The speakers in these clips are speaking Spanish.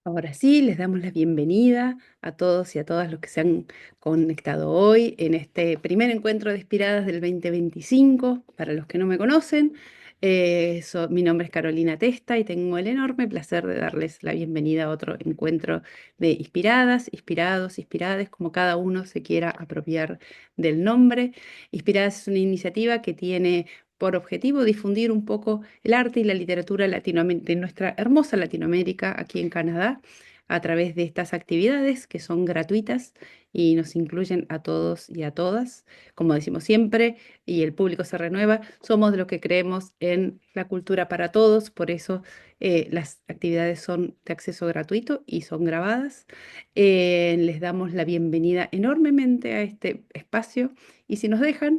Ahora sí, les damos la bienvenida a todos y a todas los que se han conectado hoy en este primer encuentro de Inspiradas del 2025. Para los que no me conocen, mi nombre es Carolina Testa y tengo el enorme placer de darles la bienvenida a otro encuentro de Inspiradas, Inspirados, Inspirades, como cada uno se quiera apropiar del nombre. Inspiradas es una iniciativa que tiene por objetivo difundir un poco el arte y la literatura de nuestra hermosa Latinoamérica, aquí en Canadá, a través de estas actividades que son gratuitas y nos incluyen a todos y a todas. Como decimos siempre, y el público se renueva, somos de los que creemos en la cultura para todos, por eso las actividades son de acceso gratuito y son grabadas. Les damos la bienvenida enormemente a este espacio y si nos dejan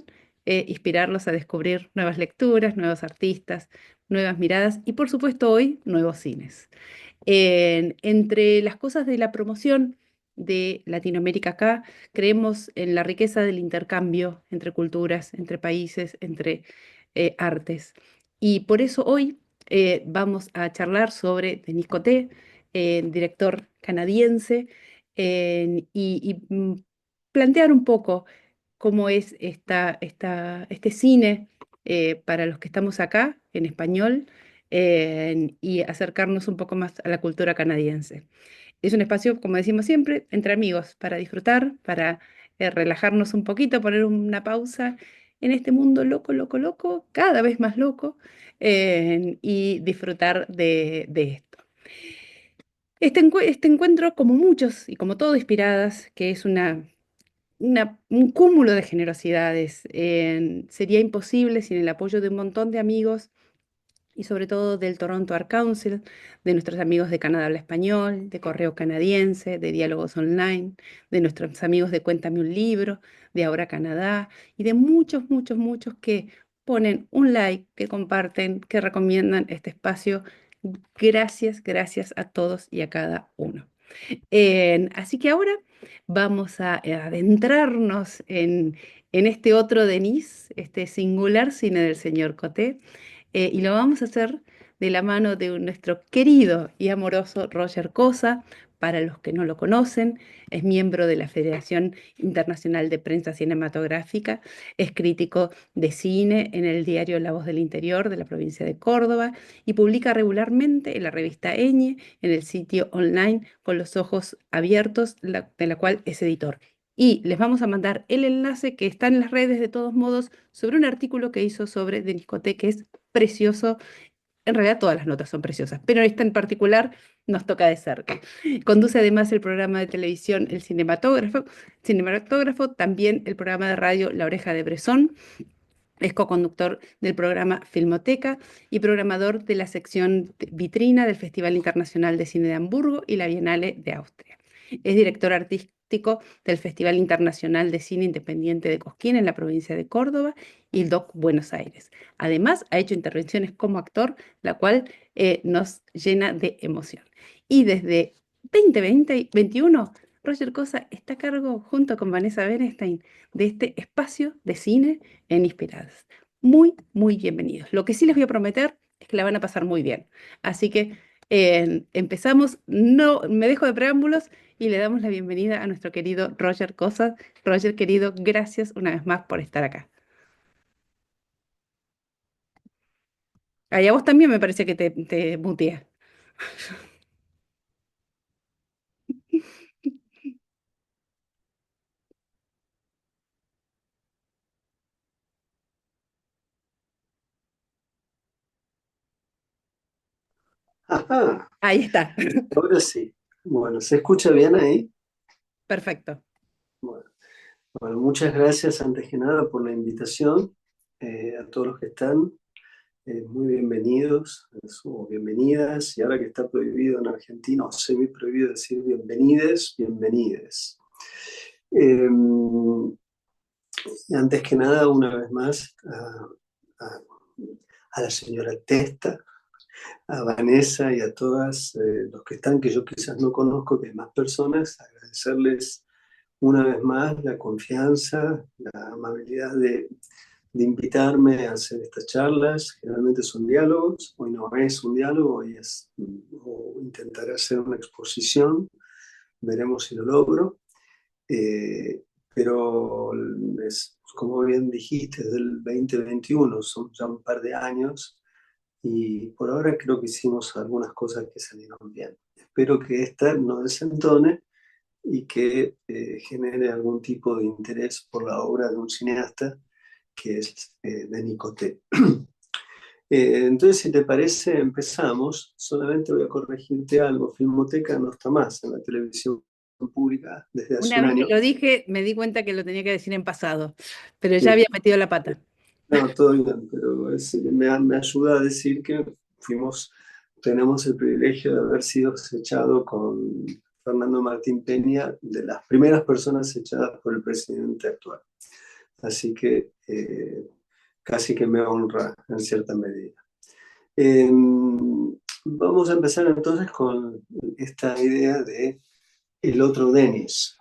inspirarlos a descubrir nuevas lecturas, nuevos artistas, nuevas miradas y por supuesto hoy nuevos cines. Entre las cosas de la promoción de Latinoamérica acá, creemos en la riqueza del intercambio entre culturas, entre países, entre artes. Y por eso hoy vamos a charlar sobre Denis Coté, director canadiense, plantear un poco cómo es este cine para los que estamos acá en español y acercarnos un poco más a la cultura canadiense. Es un espacio, como decimos siempre, entre amigos, para disfrutar, para relajarnos un poquito, poner una pausa en este mundo loco, loco, loco, cada vez más loco, y disfrutar de esto. Este encuentro, como muchos y como todo Inspiradas, que es un cúmulo de generosidades. Sería imposible sin el apoyo de un montón de amigos y sobre todo del Toronto Art Council, de nuestros amigos de Canadá Habla Español, de Correo Canadiense, de Diálogos Online, de nuestros amigos de Cuéntame un Libro, de Ahora Canadá y de muchos, muchos, muchos que ponen un like, que comparten, que recomiendan este espacio. Gracias, gracias a todos y a cada uno. Así que ahora vamos a adentrarnos en este otro Denis, este singular cine del señor Coté, y lo vamos a hacer de la mano de nuestro querido y amoroso Roger Cosa. Para los que no lo conocen, es miembro de la Federación Internacional de Prensa Cinematográfica, es crítico de cine en el diario La Voz del Interior de la provincia de Córdoba y publica regularmente en la revista Eñe, en el sitio online Con los Ojos Abiertos, de la cual es editor. Y les vamos a mandar el enlace que está en las redes de todos modos sobre un artículo que hizo sobre Denis Coté, que es precioso. En realidad todas las notas son preciosas, pero esta en particular nos toca de cerca. Conduce además el programa de televisión Cinematógrafo, también el programa de radio La Oreja de Bresson. Es coconductor del programa Filmoteca y programador de la sección vitrina del Festival Internacional de Cine de Hamburgo y la Bienale de Austria. Es director artístico del Festival Internacional de Cine Independiente de Cosquín en la provincia de Córdoba y el DOC Buenos Aires. Además, ha hecho intervenciones como actor, la cual nos llena de emoción. Y desde 2020-2021, Roger Cosa está a cargo, junto con Vanessa Bernstein, de este espacio de cine en Inspiradas. Muy, muy bienvenidos. Lo que sí les voy a prometer es que la van a pasar muy bien. Así que empezamos, no me dejo de preámbulos y le damos la bienvenida a nuestro querido Roger Cosas. Roger, querido, gracias una vez más por estar acá. A vos también me parece que te muteé. Ajá, Ahí está. ahora sí. Bueno, ¿se escucha bien ahí? Perfecto. Bueno, bueno, muchas gracias antes que nada por la invitación. A todos los que están, muy bienvenidos o bienvenidas. Y ahora que está prohibido en Argentina, o semi prohibido decir bienvenides, bienvenides. Eh, Antes que nada, una vez más, a- a la señora Testa, a Vanessa y a todas los que están, que yo quizás no conozco, que hay más personas, agradecerles una vez más la confianza, la amabilidad de invitarme a hacer estas charlas. Generalmente son diálogos, hoy no es un diálogo, hoy es o intentaré hacer una exposición, veremos si lo logro. Pero como bien dijiste, desde el 2021, son ya un par de años y por ahora creo que hicimos algunas cosas que salieron bien. Espero que esta no desentone y que genere algún tipo de interés por la obra de un cineasta que es Denis Coté. Entonces, si te parece, empezamos. Solamente voy a corregirte algo. Filmoteca no está más en la televisión pública desde hace Una un vez que año. lo dije, me di cuenta que lo tenía que decir en pasado, pero ya Sí, había metido la pata. no, todo bien, pero me ayuda a decir que tenemos el privilegio de haber sido echados con Fernando Martín Peña, de las primeras personas echadas por el presidente actual. Así que casi que me honra en cierta medida. Eh, Vamos a empezar entonces con esta idea de el otro Denis.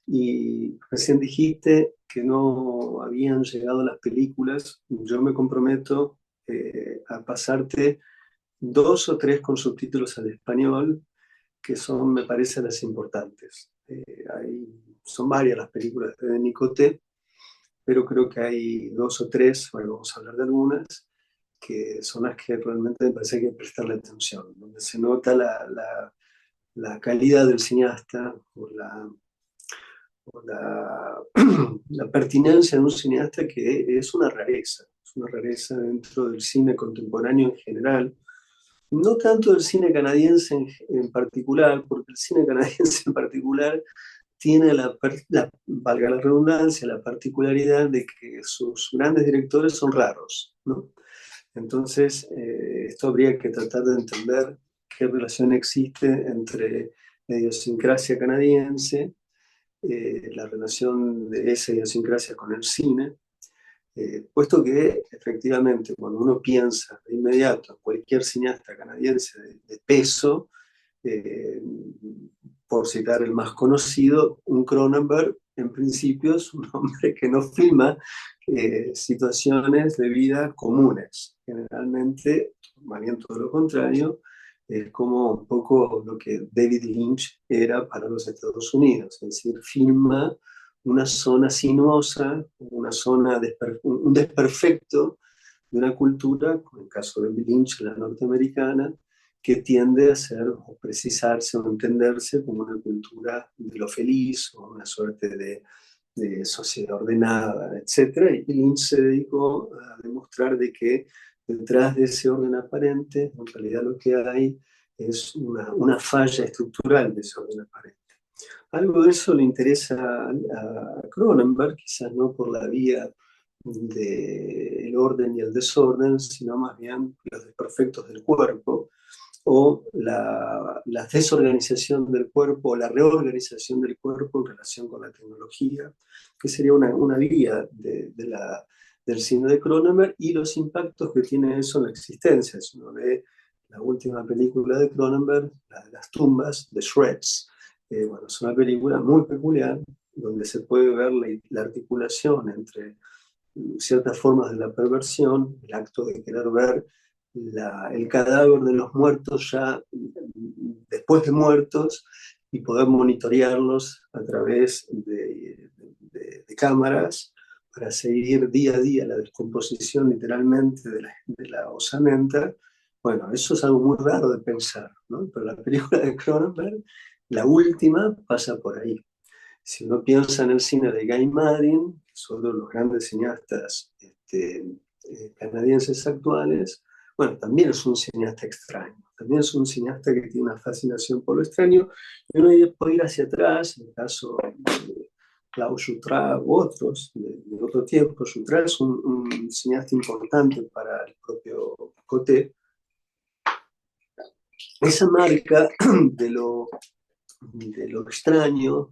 Y recién dijiste que no habían llegado las películas. Yo me comprometo a pasarte dos o tres con subtítulos al español, que son, me parece, las importantes. Son varias las películas de Nicoté, pero creo que hay dos o tres, bueno, vamos a hablar de algunas, que son las que realmente me parece que hay que prestarle atención, donde se nota la calidad del cineasta o la pertinencia de un cineasta que es una rareza dentro del cine contemporáneo en general, no tanto del cine canadiense en particular, porque el cine canadiense en particular tiene valga la redundancia, la particularidad de que sus grandes directores son raros, ¿no? Entonces, esto habría que tratar de entender qué relación existe entre la idiosincrasia canadiense, la relación de esa idiosincrasia con el cine, puesto que efectivamente cuando uno piensa de inmediato en cualquier cineasta canadiense de peso, eh, por citar el más conocido, un Cronenberg en principio es un hombre que no filma situaciones de vida comunes. Generalmente, más bien todo lo contrario, es como un poco lo que David Lynch era para los Estados Unidos, es decir, filma una zona sinuosa, un desperfecto de una cultura, en el caso de Lynch, la norteamericana, que tiende a ser o precisarse o entenderse como una cultura de lo feliz o una suerte de sociedad ordenada, etc. Y Lynch se dedicó a demostrar de que detrás de ese orden aparente, en realidad lo que hay es una falla estructural de ese orden aparente. Algo de eso le interesa a Cronenberg, quizás no por la vía del orden y el desorden, sino más bien los desperfectos del cuerpo o la desorganización del cuerpo o la reorganización del cuerpo en relación con la tecnología, que sería una vía del cine de Cronenberg y los impactos que tiene eso en la existencia. Si uno ve la última película de Cronenberg, la de las tumbas, The Shreds, bueno, es una película muy peculiar donde se puede ver la articulación entre ciertas formas de la perversión, el acto de querer ver el cadáver de los muertos ya después de muertos y poder monitorearlos a través de cámaras para seguir día a día la descomposición literalmente de la osamenta. Bueno, eso es algo muy raro de pensar, ¿no? Pero la película de Cronenberg, la última, pasa por ahí. Si uno piensa en el cine de Guy Maddin, que es uno de los grandes cineastas canadienses actuales, bueno, también es un cineasta extraño, también es un cineasta que tiene una fascinación por lo extraño, y uno puede ir hacia atrás, en el caso de Klaus Jutra u otros de otro tiempo. Jutra es un cineasta importante para el propio Coté. Esa marca de lo extraño,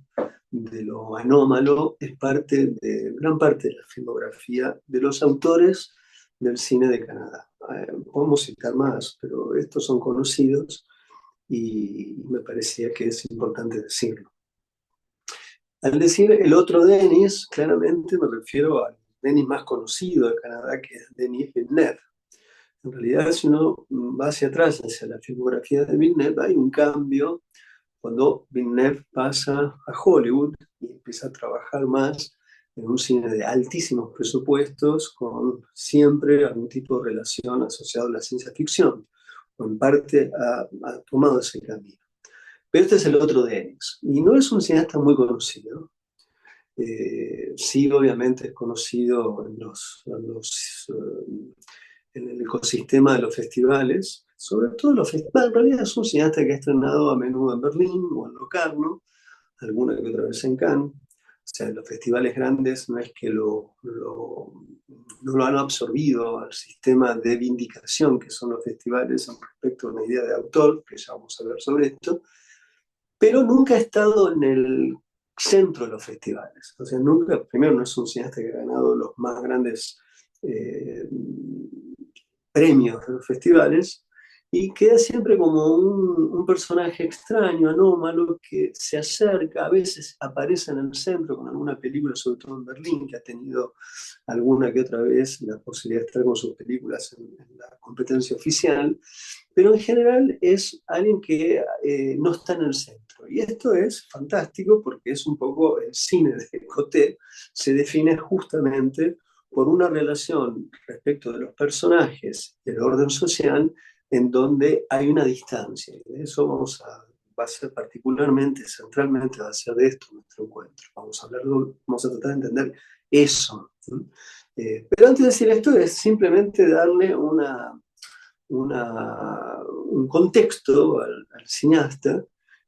de lo anómalo, es gran parte de la filmografía de los autores del cine de Canadá. Podemos citar más, pero estos son conocidos y me parecía que es importante decirlo. Al decir el otro Denis, claramente me refiero al Denis más conocido de Canadá, que es Denis Villeneuve. En realidad, si uno va hacia atrás, hacia la filmografía de Villeneuve, hay un cambio cuando Villeneuve pasa a Hollywood y empieza a trabajar más en un cine de altísimos presupuestos, con siempre algún tipo de relación asociado a la ciencia ficción, o en parte ha tomado ese camino. Pero este es el otro de Enix, y no es un cineasta muy conocido. Sí, obviamente es conocido en el ecosistema de los festivales, sobre todo los festivales. En realidad es un cineasta que ha estrenado a menudo en Berlín o en Locarno, alguna que otra vez en Cannes. O sea, los festivales grandes no es que no lo han absorbido al sistema de vindicación que son los festivales en respecto a una idea de autor, que ya vamos a hablar sobre esto, pero nunca ha estado en el centro de los festivales. O sea, nunca, primero no es un cineasta que ha ganado los más grandes eh, premios de los festivales, y queda siempre como un personaje extraño, anómalo, que se acerca, a veces aparece en el centro con alguna película, sobre todo en Berlín, que ha tenido alguna que otra vez la posibilidad de estar con sus películas en la competencia oficial, pero en general es alguien que no está en el centro. Y esto es fantástico porque es un poco el cine de Coté, se define justamente por una relación respecto de los personajes del orden social en donde hay una distancia. Y de eso va a ser particularmente, centralmente, va a ser de esto nuestro encuentro. Vamos a hablarlo, vamos a tratar de entender eso. Pero antes de decir esto, es simplemente darle un contexto al cineasta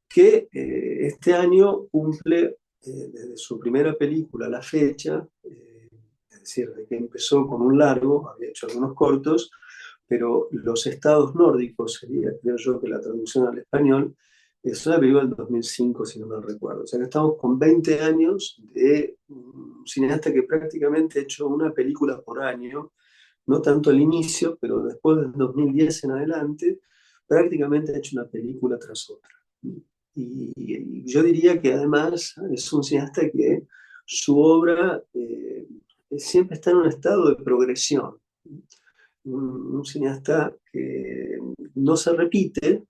que este año cumple, desde su primera película a la fecha, es decir, de que empezó con un largo, había hecho algunos cortos, pero los estados nórdicos sería, creo yo, que la traducción al español, es una película del 2005, si no me recuerdo. O sea que estamos con 20 años de un cineasta que prácticamente ha hecho una película por año, no tanto al inicio, pero después del 2010 en adelante, prácticamente ha hecho una película tras otra. Y yo diría que además es un cineasta que su obra siempre está en un estado de progresión. Un cineasta que no se repite,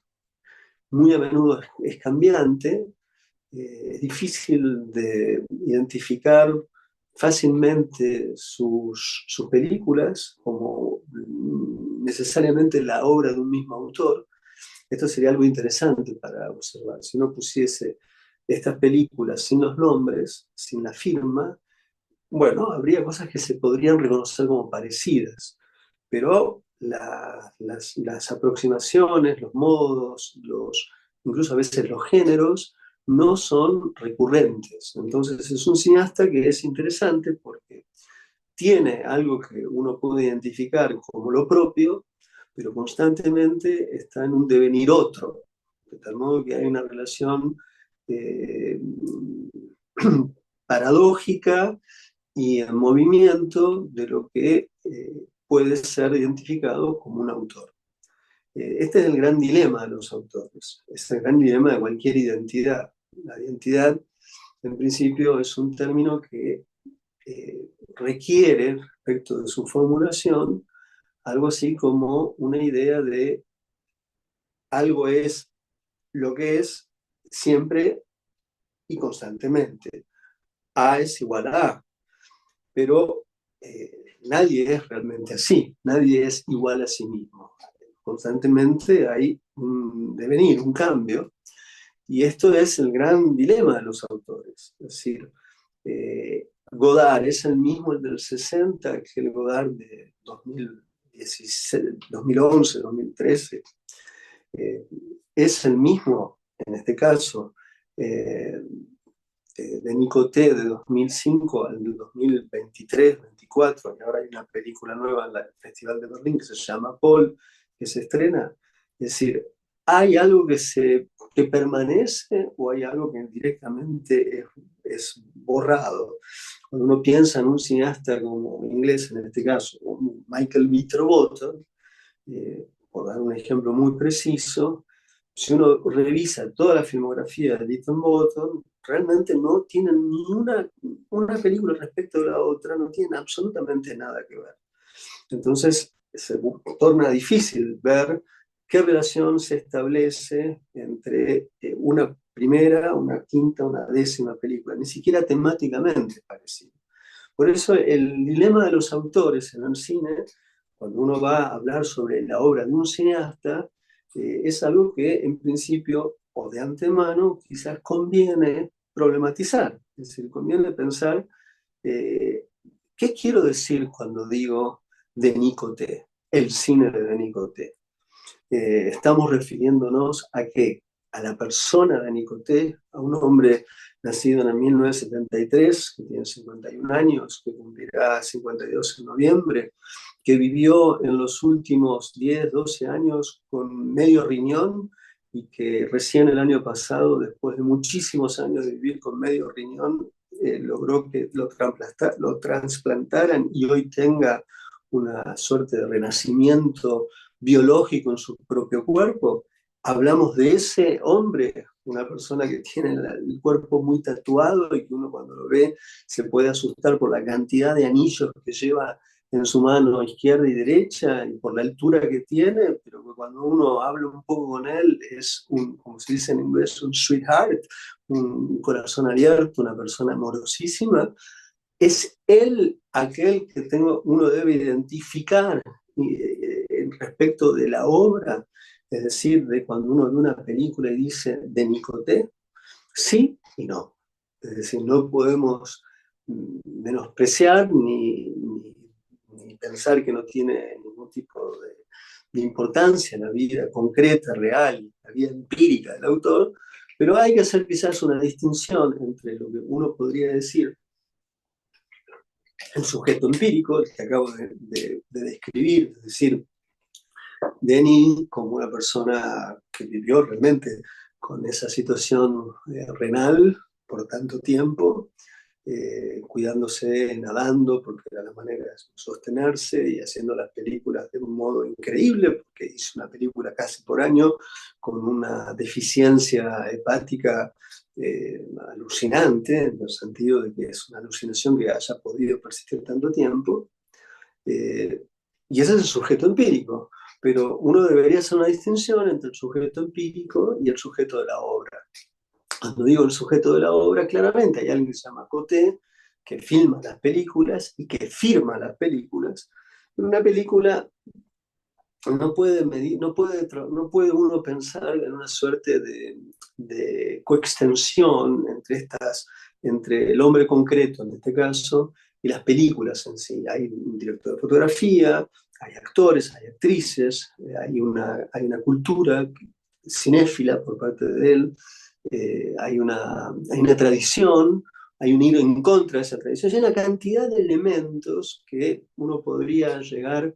muy a menudo es cambiante, es difícil de identificar fácilmente sus películas como necesariamente la obra de un mismo autor. Esto sería algo interesante para observar. Si uno pusiese estas películas sin los nombres, sin la firma, bueno, habría cosas que se podrían reconocer como parecidas, pero las aproximaciones, los modos, incluso a veces los géneros, no son recurrentes. Entonces es un cineasta que es interesante porque tiene algo que uno puede identificar como lo propio, pero constantemente está en un devenir otro, de tal modo que hay una relación eh, paradójica y en movimiento de lo que puede ser identificado como un autor. Este es el gran dilema de los autores, es el gran dilema de cualquier identidad. La identidad, en principio, es un término que requiere, respecto de su formulación, algo así como una idea de algo es lo que es siempre y constantemente. A es igual a A, pero nadie es realmente así, nadie es igual a sí mismo. Constantemente hay un devenir, un cambio, y esto es el gran dilema de los autores. Es decir, Godard es el mismo el del 60 que el Godard de 2016, 2011, 2013. Eh, es el mismo, en este caso, eh, de Nicoté de 2005 al 2023-24, y ahora hay una película nueva en el Festival de Berlín que se llama Paul, que se estrena. Es decir, ¿hay algo que permanece o hay algo que directamente es borrado? Cuando uno piensa en un cineasta como inglés, en este caso, como Michael B. Trewbottom, por dar un ejemplo muy preciso, si uno revisa toda la filmografía de Ethan Bottom, realmente no tienen ni una película respecto de la otra, no tienen absolutamente nada que ver. Entonces, se torna difícil ver qué relación se establece entre una primera, una quinta, una décima película, ni siquiera temáticamente parecido. Por eso el dilema de los autores en el cine, cuando uno va a hablar sobre la obra de un cineasta, es algo que en principio o de antemano quizás conviene problematizar, es decir, conviene pensar eh, qué quiero decir cuando digo Denis Coté, el cine de Denis Coté. Estamos refiriéndonos a qué, a la persona de Nicoté, a un hombre nacido en el 1973, que tiene 51 años, que cumplirá 52 en noviembre, que vivió en los últimos 10, 12 años con medio riñón y que recién el año pasado, después de muchísimos años de vivir con medio riñón, logró que lo trasplantaran y hoy tenga una suerte de renacimiento biológico en su propio cuerpo. Hablamos de ese hombre, una persona que tiene el cuerpo muy tatuado y que uno cuando lo ve se puede asustar por la cantidad de anillos que lleva en su mano izquierda y derecha y por la altura que tiene, pero que cuando uno habla un poco con él es un, como se dice en inglés, un sweetheart, un corazón abierto, una persona amorosísima. Es él aquel que uno debe identificar respecto de la obra, es decir, de cuando uno ve una película y dice de Nicoté, sí y no. Es decir, no podemos menospreciar ni pensar que no tiene ningún tipo de importancia en la vida concreta, real, la vida empírica del autor, pero hay que hacer quizás una distinción entre lo que uno podría decir el sujeto empírico, el que acabo de describir, es decir, Denis como una persona que vivió realmente con esa situación renal por tanto tiempo, cuidándose, nadando, porque era la manera de sostenerse y haciendo las películas de un modo increíble, porque hizo una película casi por año con una deficiencia hepática alucinante, en el sentido de que es una alucinación que haya podido persistir tanto tiempo. Eh, y ese es el sujeto empírico, pero uno debería hacer una distinción entre el sujeto empírico y el sujeto de la obra. Cuando digo el sujeto de la obra, claramente hay alguien que se llama Coté, que filma las películas y que firma las películas. Pero una película no puede medir, no puede uno pensar en una suerte de coextensión entre el hombre concreto en este caso y las películas en sí. Hay un director de fotografía, hay actores, hay actrices, hay una cultura cinéfila por parte de él, hay una tradición, hay un ir en contra de esa tradición, hay una cantidad de elementos que uno podría llegar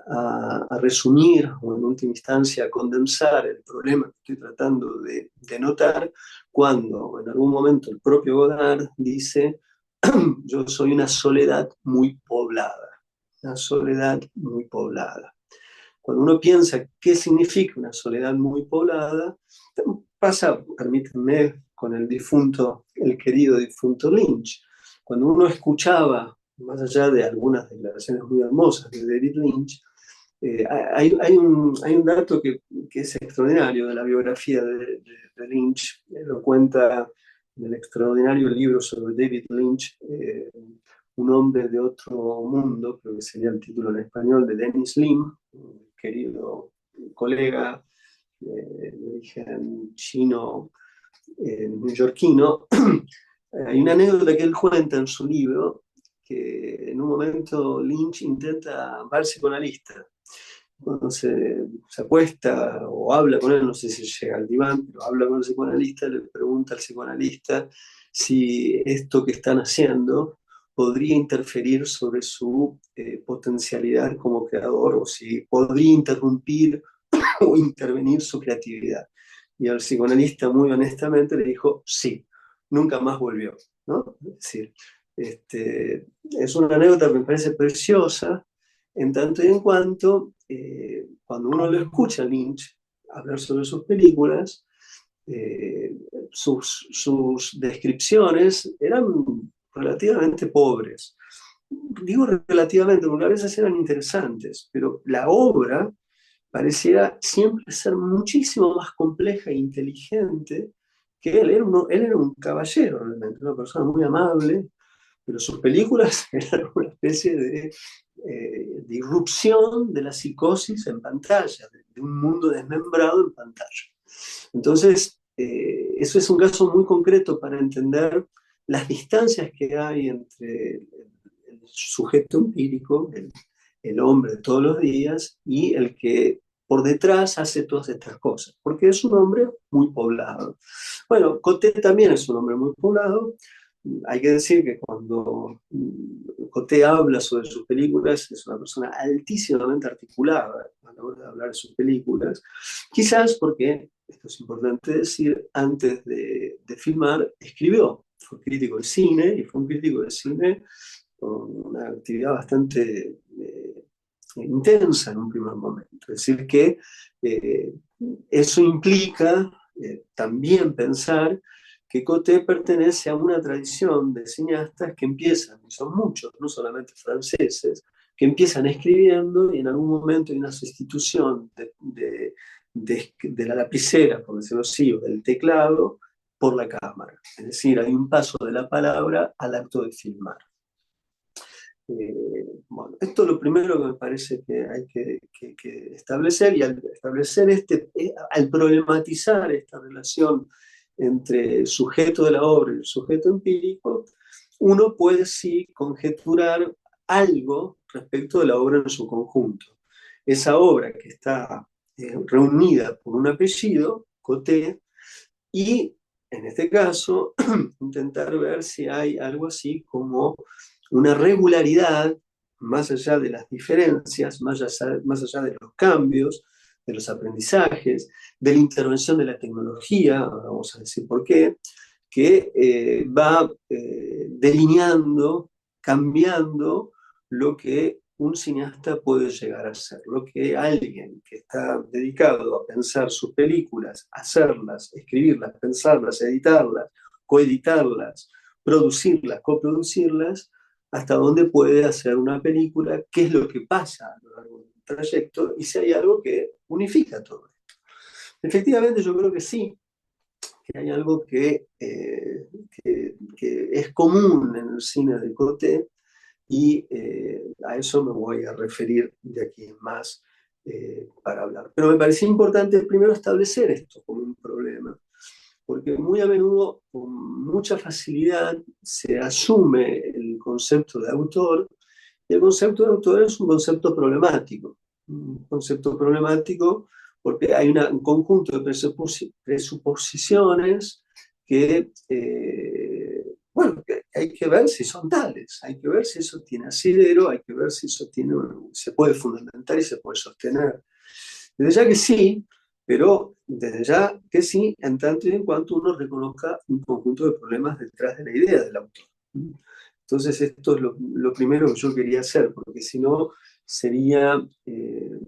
a resumir o en última instancia a condensar el problema que estoy tratando de notar cuando en algún momento el propio Godard dice yo soy una soledad muy poblada, una soledad muy poblada. Cuando uno piensa qué significa una soledad muy poblada, pasa, permítanme, con el querido difunto Lynch. Cuando uno escuchaba, más allá de algunas declaraciones muy hermosas de David Lynch, hay un dato que es extraordinario de la biografía de Lynch, lo cuenta en el extraordinario libro sobre David Lynch, Un hombre de otro mundo, creo que sería el título en español, de Dennis Lim, un querido colega de origen chino, neoyorquino. Hay una anécdota que él cuenta en su libro, que en un momento Lynch intenta verse con psicoanalista. Cuando se acuesta o habla con él, no sé si llega al diván, pero habla con el psicoanalista, le pregunta al psicoanalista si esto que están haciendo podría interferir sobre su potencialidad como creador o si podría interrumpir o intervenir su creatividad. Y el psicoanalista muy honestamente le dijo sí, nunca más volvió, ¿no? Es decir, es una anécdota que me parece preciosa en tanto y en cuanto cuando uno lo escucha a Lynch hablar sobre sus películas, eh, sus descripciones eran relativamente pobres. digo relativamente, porque a veces eran interesantes, pero la obra pareciera siempre ser muchísimo más compleja e inteligente que él. Él era un caballero, realmente, una persona muy amable, pero sus películas eran una especie de irrupción de la psicosis en pantalla, de un mundo desmembrado en pantalla. Entonces, eso es un caso muy concreto para entender las distancias que hay entre el sujeto empírico, el hombre de todos los días, y el que por detrás hace todas estas cosas, porque es un hombre muy poblado. Bueno, Coté también es un hombre muy poblado. Hay que decir que cuando Coté habla sobre sus películas, es una persona altísimamente articulada a la hora de hablar de sus películas, quizás porque, esto es importante decir, antes de filmar, escribió, fue crítico de cine, y fue un crítico de cine con una actividad bastante intensa en un primer momento. Es decir, que eh, eso implica también pensar que Coté pertenece a una tradición de cineastas que empiezan, y son muchos, no solamente franceses, que empiezan escribiendo y en algún momento hay una sustitución de la lapicera, por decirlo así, o del teclado, por la cámara. Es decir, hay un paso de la palabra al acto de filmar. Bueno, esto es lo primero que me parece que hay que establecer, y al establecer al problematizar esta relación entre el sujeto de la obra y el sujeto empírico, uno puede sí conjeturar algo respecto de la obra en su conjunto. Esa obra que está reunida por un apellido, Coté, y en este caso intentar ver si hay algo así como una regularidad más allá de las diferencias, más allá de los cambios, de los aprendizajes, de la intervención de la tecnología, ahora vamos a decir por qué, que va delineando, cambiando lo que un cineasta puede llegar a ser, lo que alguien que está dedicado a pensar sus películas, hacerlas, escribirlas, pensarlas, editarlas, coeditarlas, producirlas, coproducirlas, hasta dónde puede hacer una película, qué es lo que pasa a lo largo del trayecto y si hay algo que unifica todo esto. Efectivamente, yo creo que sí, que hay algo que es común en el cine de Coté, y a eso me voy a referir de aquí en más para hablar. Pero me parecía importante primero establecer esto como un problema, porque muy a menudo, con mucha facilidad, se asume el concepto de autor, y el concepto de autor es un concepto problemático. Un concepto problemático porque hay un conjunto de presuposiciones que, bueno, que hay que ver si son tales, hay que ver si eso tiene asidero, hay que ver si eso se puede fundamentar y se puede sostener. Desde ya que sí, pero desde ya que sí, en tanto y en cuanto uno reconozca un conjunto de problemas detrás de la idea del autor. Entonces esto es lo primero que yo quería hacer, porque si no sería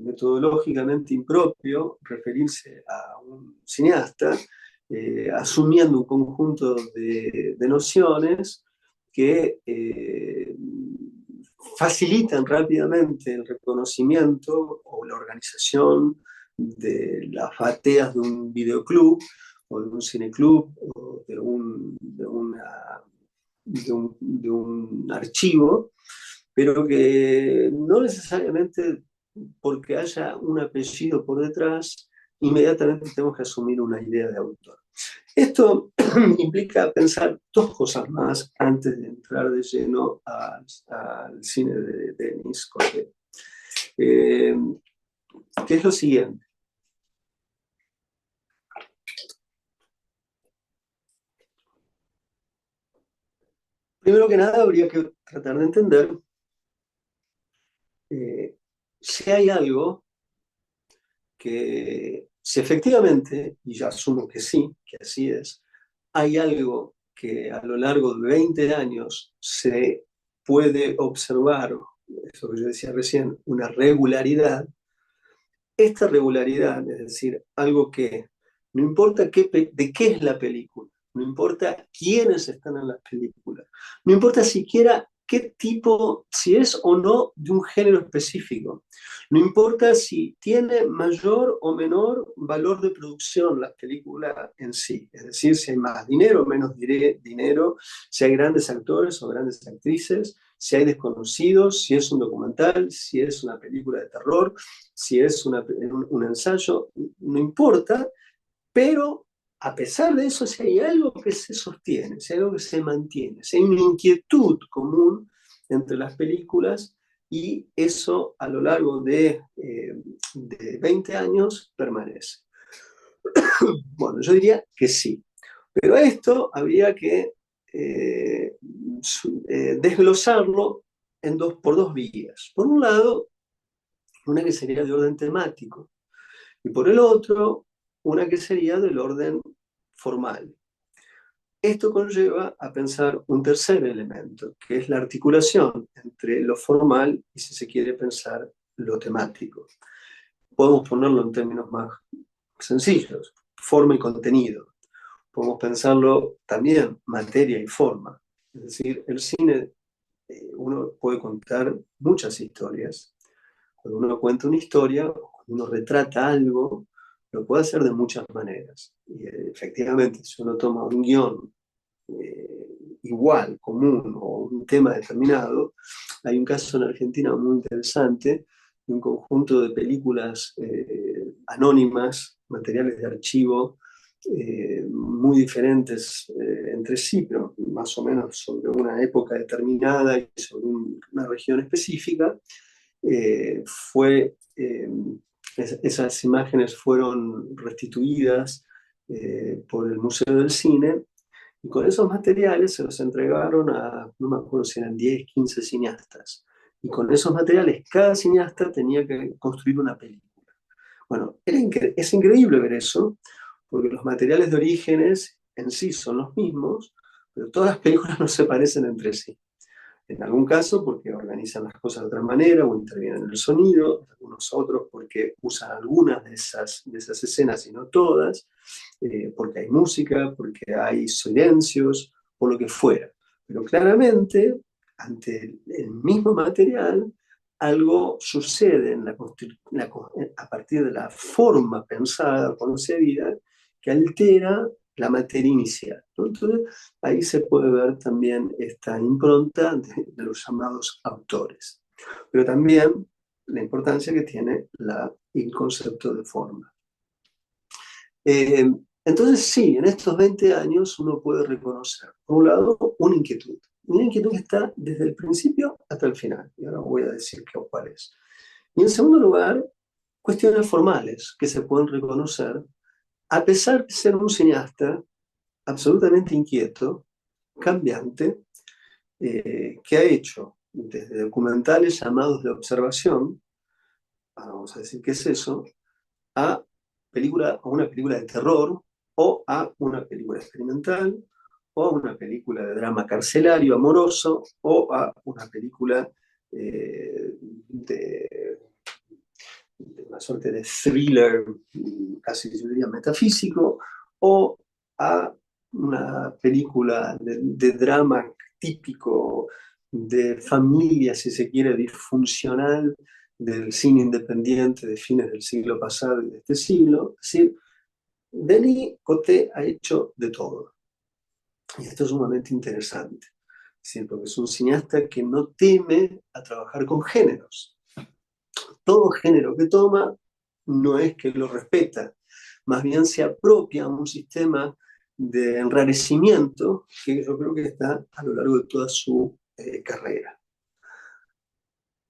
metodológicamente impropio referirse a un cineasta asumiendo un conjunto de nociones que facilitan rápidamente el reconocimiento o la organización de las bateas de un videoclub o de un cineclub o de un archivo, pero que no necesariamente porque haya un apellido por detrás, inmediatamente tenemos que asumir una idea de autor. Esto implica pensar dos cosas más antes de entrar de lleno al cine de Denis Coté, eh, que es lo siguiente. Primero que nada, habría que tratar de entender si hay algo que, si efectivamente, y yo asumo que sí, que así es, hay algo que a lo largo de 20 años se puede observar, eso que yo decía recién, una regularidad. Esta regularidad, es decir, algo que no importa de qué es la película, no importa quiénes están en las películas, no importa siquiera qué tipo, si es o no de un género específico. No importa si tiene mayor o menor valor de producción la película en sí. Es decir, si hay más dinero o menos dinero, si hay grandes actores o grandes actrices, si hay desconocidos, si es un documental, si es una película de terror, si es un ensayo, no importa, pero a pesar de eso, si hay algo que se sostiene, si hay algo que se mantiene, si hay una inquietud común entre las películas, y eso a lo largo de 20 años permanece. Bueno, yo diría que sí, pero esto habría que eh, desglosarlo por dos vías. Por un lado, una que sería de orden temático, y por el otro, una que sería del orden formal. Esto conlleva a pensar un tercer elemento, que es la articulación entre lo formal y, si se quiere, pensar lo temático. Podemos ponerlo en términos más sencillos, forma y contenido. Podemos pensarlo también materia y forma. Es decir, el cine, uno puede contar muchas historias. Cuando uno cuenta una historia, cuando uno retrata algo, lo puede hacer de muchas maneras. Y efectivamente, si uno toma un guión igual, común o un tema determinado, hay un caso en Argentina muy interesante de un conjunto de películas anónimas, materiales de archivo, muy diferentes entre sí, pero más o menos sobre una época determinada y sobre una región específica. Fue, esas imágenes fueron restituidas por el Museo del Cine, y con esos materiales se los entregaron a, no me acuerdo si eran 10, 15 cineastas. Y con esos materiales cada cineasta tenía que construir una película. Bueno, es increíble ver eso, porque los materiales de orígenes en sí son los mismos, pero todas las películas no se parecen entre sí. En algún caso porque organizan las cosas de otra manera o intervienen en el sonido, algunos otros porque usan algunas de esas escenas y no todas, porque hay música, porque hay silencios, o lo que fuera. Pero claramente, ante el mismo material, algo sucede a partir de la forma pensada, concebida, que altera la materia inicial, ¿no? Entonces, ahí se puede ver también esta impronta de los llamados autores, pero también la importancia que tiene el concepto de forma. Eh, entonces, sí, en estos 20 años uno puede reconocer, por un lado, una inquietud que está desde el principio hasta el final, y ahora voy a decir cuál es. Y en segundo lugar, cuestiones formales que se pueden reconocer, a pesar de ser un cineasta absolutamente inquieto, cambiante, que ha hecho desde documentales llamados de observación, vamos a decir qué es eso, a una película de terror, o a una película experimental, o a una película de drama carcelario amoroso, o a una película de una suerte de thriller, casi yo diría metafísico, o a una película de drama típico de familia, si se quiere, disfuncional del cine independiente de fines del siglo pasado y de este siglo. Es decir, Denis Coté ha hecho de todo. Y esto es sumamente interesante. Es decir, porque es un cineasta que no teme a trabajar con géneros. Todo género que toma no es que lo respeta, más bien se apropia un sistema de enrarecimiento que yo creo que está a lo largo de toda su carrera.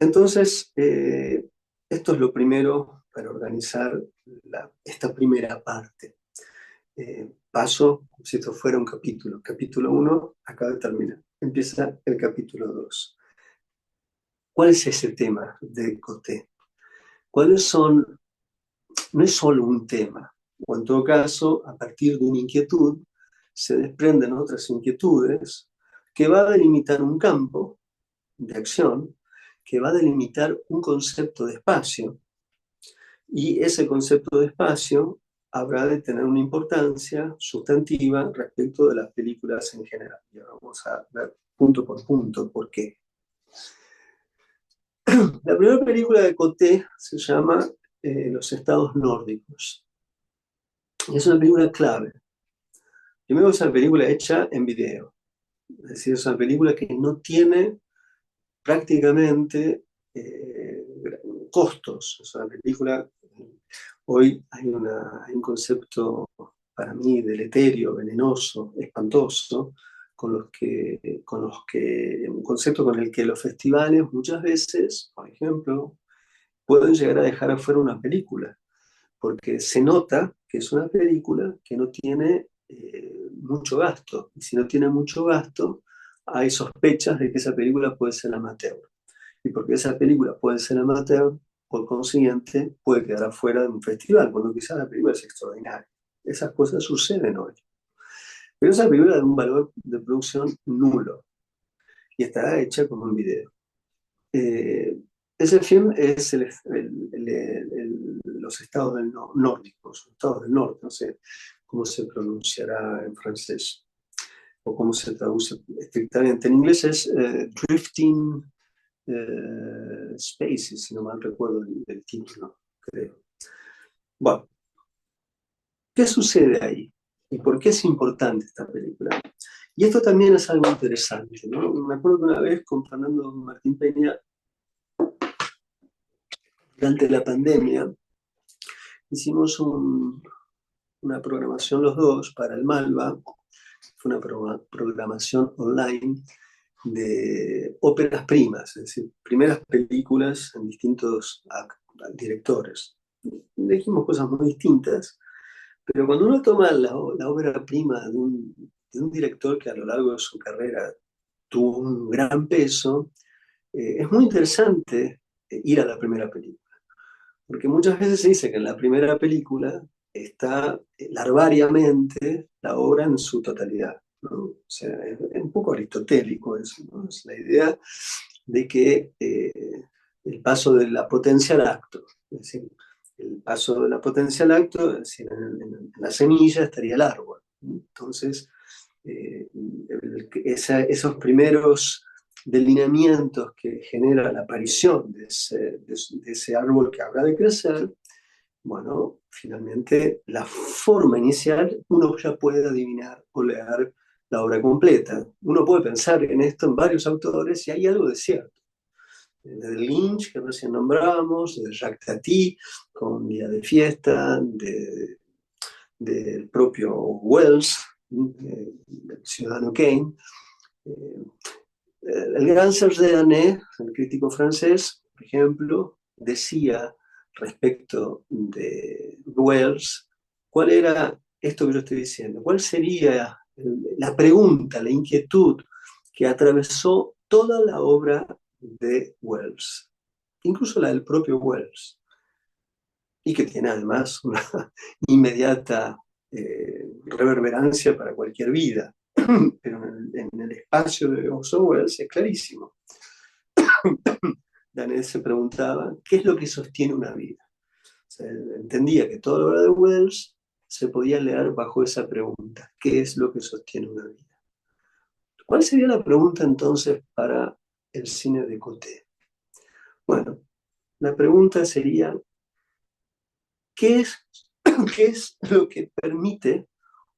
Entonces, esto es lo primero para organizar esta primera parte. Paso, como si esto fuera un capítulo. Capítulo 1 acaba de terminar. Empieza el capítulo 2. ¿Cuál es ese tema de Coté? ¿Cuáles son? No es solo un tema, o en todo caso, a partir de una inquietud, se desprenden otras inquietudes que va a delimitar un campo de acción, que va a delimitar un concepto de espacio, y ese concepto de espacio habrá de tener una importancia sustantiva respecto de las películas en general. Y ahora vamos a ver punto por punto por qué. La primera película de Coté se llama Los Estados Nórdicos. Y es una película clave. Primero es una película hecha en video. Es decir, es una película que no tiene prácticamente costos. Es una película, hoy hay un concepto para mí deleterio, venenoso, espantoso, un concepto con el que los festivales muchas veces, por ejemplo, pueden llegar a dejar afuera una película, porque se nota que es una película que no tiene mucho gasto, y si no tiene mucho gasto, hay sospechas de que esa película puede ser amateur. Y porque esa película puede ser amateur, por consiguiente, puede quedar afuera de un festival, cuando quizás la película es extraordinaria. Esas cosas suceden hoy. Pero esa película de un valor de producción nulo y está hecha como un video. Eh, Ese film es los estados nórdicos, los estados del norte, no sé cómo se pronunciará en francés o cómo se traduce estrictamente. En inglés es Drifting Spaces, si no mal recuerdo el título, creo. Bueno, ¿qué sucede ahí? ¿Y por qué es importante esta película? Y esto también es algo interesante, ¿no? Me acuerdo que una vez con Fernando Martín Peña, durante la pandemia, hicimos una programación los dos para el Malva. Fue una programación online de óperas primas, es decir, primeras películas en distintos directores. Dijimos cosas muy distintas, pero cuando uno toma la ópera prima de un director que a lo largo de su carrera tuvo un gran peso, es muy interesante ir a la primera película. Porque muchas veces se dice que en la primera película está larvariamente la obra en su totalidad, ¿no? O sea, es un poco aristotélico eso, ¿no? Es la idea de que el paso de la potencia al acto, es decir, el paso de la potencia al acto, es decir, en la semilla estaría el árbol. Entonces, eh, esos primeros delineamientos que genera la aparición de ese árbol que habrá de crecer, bueno, finalmente la forma inicial uno ya puede adivinar o leer la obra completa. Uno puede pensar en esto en varios autores y hay algo de cierto. Desde Lynch, que recién nombramos, de Jacques Tati, con Día de Fiesta, del propio Wells, del Ciudadano Kane. Eh, el gran Serge Danet, el crítico francés, por ejemplo, decía respecto de Wells, ¿cuál era esto que yo estoy diciendo? ¿Cuál sería la pregunta, la inquietud que atravesó toda la obra de Wells, incluso la del propio Wells, y que tiene además una inmediata reverberancia para cualquier vida? Pero en el espacio de Orson Welles es clarísimo. Daniel se preguntaba, ¿qué es lo que sostiene una vida? O sea, él entendía que toda la obra de Wells se podía leer bajo esa pregunta, ¿qué es lo que sostiene una vida? ¿Cuál sería la pregunta entonces para el cine de Coté? Bueno, la pregunta sería, ¿qué es, qué es lo que permite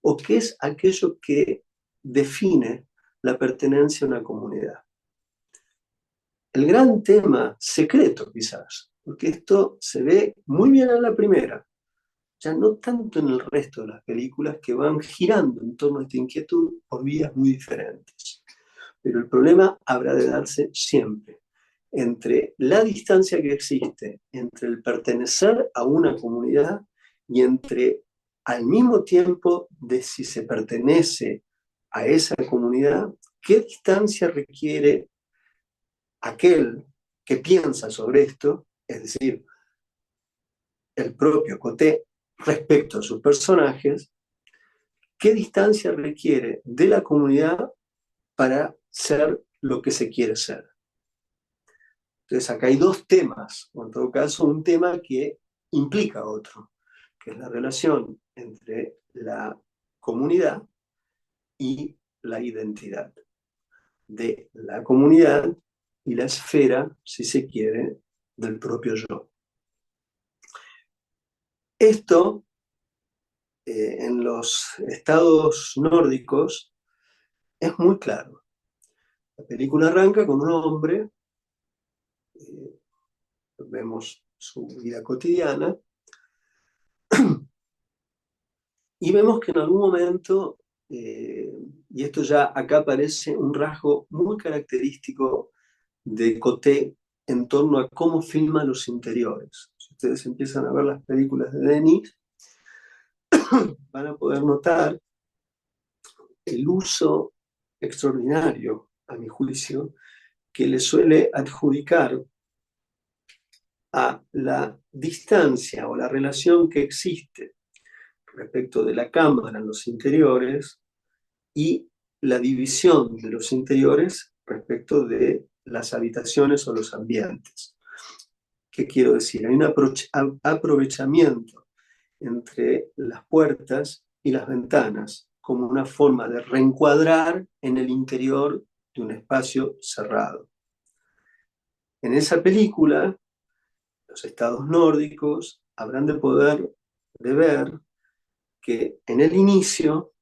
o qué es aquello que define la pertenencia a una comunidad? El gran tema secreto quizás, porque esto se ve muy bien en la primera, ya no tanto en el resto de las películas que van girando en torno a esta inquietud por vías muy diferentes. Pero el problema habrá de darse siempre entre la distancia que existe entre el pertenecer a una comunidad y entre al mismo tiempo de si se pertenece a esa comunidad, qué distancia requiere aquel que piensa sobre esto, es decir, el propio Coté respecto a sus personajes, qué distancia requiere de la comunidad para ser lo que se quiere ser. Entonces acá hay dos temas, o en todo caso un tema que implica otro, que es la relación entre la comunidad y la identidad de la comunidad y la esfera, si se quiere, del propio yo. Esto, en los estados nórdicos, es muy claro. La película arranca con un hombre, eh, vemos su vida cotidiana, y vemos que en algún momento, y esto ya acá aparece un rasgo muy característico de Coté en torno a cómo filma los interiores. Si ustedes empiezan a ver las películas de Denis, van a poder notar el uso extraordinario, a mi juicio, que le suele adjudicar a la distancia o la relación que existe respecto de la cámara en los interiores y la división de los interiores respecto de las habitaciones o los ambientes. ¿Qué quiero decir? Hay un aprovechamiento entre las puertas y las ventanas como una forma de reencuadrar en el interior de un espacio cerrado. En esa película, los estados nórdicos habrán de poder de ver que en el inicio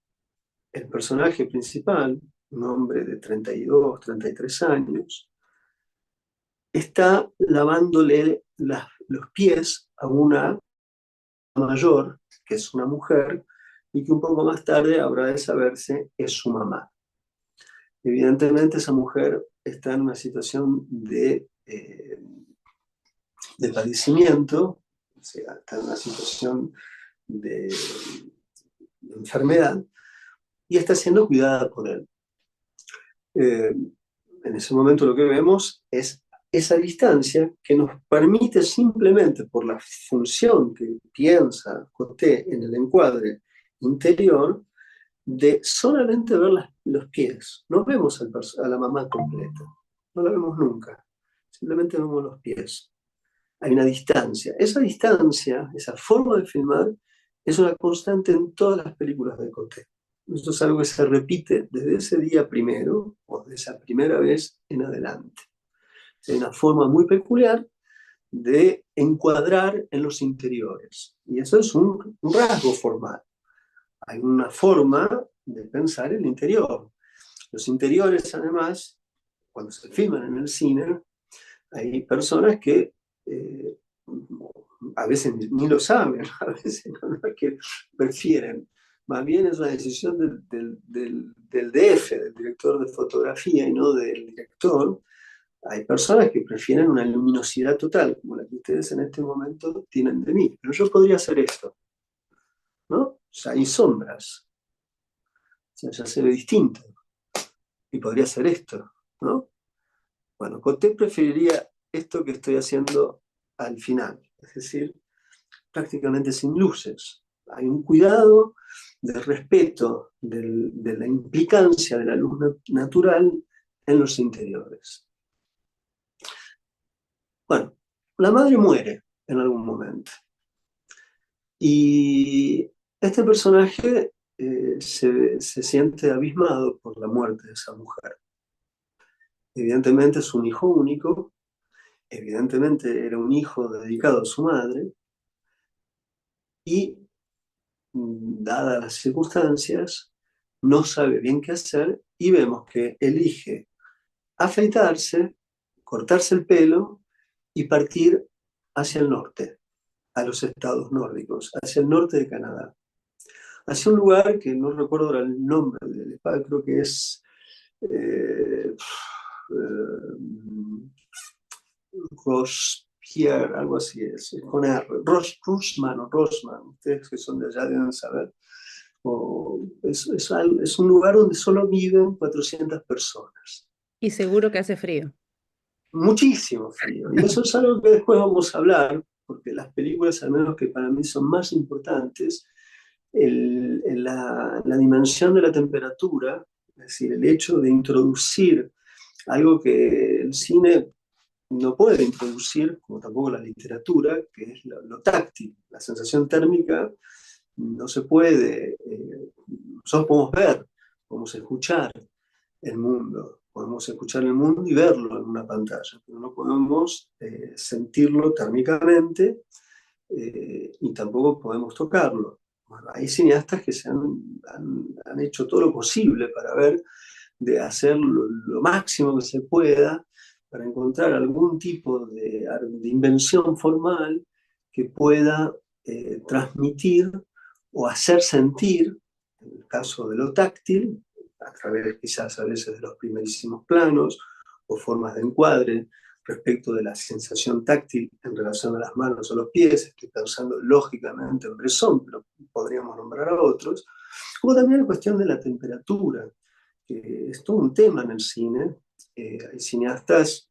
el personaje principal, un hombre de 32, 33 años, está lavándole los pies a una mayor, que es una mujer, y que un poco más tarde habrá de saberse es su mamá. Evidentemente esa mujer está en una situación de padecimiento, o sea, está en una situación de enfermedad, y está siendo cuidada por él. En ese momento lo que vemos es esa distancia que nos permite simplemente por la función que piensa Coté en el encuadre interior, de solamente ver los pies. No vemos a la mamá completa, no la vemos nunca, simplemente vemos los pies. Hay una distancia. Esa distancia, esa forma de filmar, es una constante en todas las películas de Coté. Esto es algo que se repite desde ese día primero, o de esa primera vez en adelante. Hay una forma muy peculiar de encuadrar en los interiores. Y eso es un rasgo formal. Hay una forma de pensar el interior. Los interiores, además, cuando se filman en el cine, hay personas que eh, a veces ni lo saben, a veces no es que prefieren. Más bien es una decisión del DF, del director de fotografía, y no del director. Hay personas que prefieren una luminosidad total, como la que ustedes en este momento tienen de mí. Pero yo podría hacer esto, ¿no? O sea, hay sombras, o sea, ya se ve distinto. Y podría hacer esto, ¿no? Bueno, Coté preferiría esto que estoy haciendo al final, es decir, prácticamente sin luces. Hay un cuidado del respeto de la implicancia de la luz natural en los interiores. Bueno, la madre muere en algún momento. Y este personaje se siente abismado por la muerte de esa mujer. Evidentemente es un hijo único, evidentemente era un hijo dedicado a su madre, y dadas las circunstancias, no sabe bien qué hacer y vemos que elige afeitarse, cortarse el pelo y partir hacia el norte, a los estados nórdicos, hacia el norte de Canadá, hacia un lugar que no recuerdo ahora el nombre del spa, creo que es eh, Rospierre, algo así es con R, Rosman o Rosman, ustedes que son de allá deben saber. Es un lugar donde solo viven 400 personas. Y seguro que hace frío. Muchísimo frío. Y eso es algo que después vamos a hablar, porque las películas, al menos que para mí son más importantes, la dimensión de la temperatura, es decir, el hecho de introducir algo que el cine no puede introducir, como tampoco la literatura, que es lo táctil, la sensación térmica no se puede, nosotros podemos ver, podemos escuchar el mundo, podemos escuchar el mundo y verlo en una pantalla, pero no podemos sentirlo térmicamente y tampoco podemos tocarlo. Bueno, hay cineastas que han hecho todo lo posible para ver de hacer lo máximo que se pueda para encontrar algún tipo de invención formal que pueda transmitir o hacer sentir, en el caso de lo táctil, a través quizás a veces de los primerísimos planos o formas de encuadre respecto de la sensación táctil en relación a las manos o los pies. Estoy pensando lógicamente en Bresson, pero podríamos nombrar a otros, como también la cuestión de la temperatura, que es todo un tema en el cine. Hay cineastas,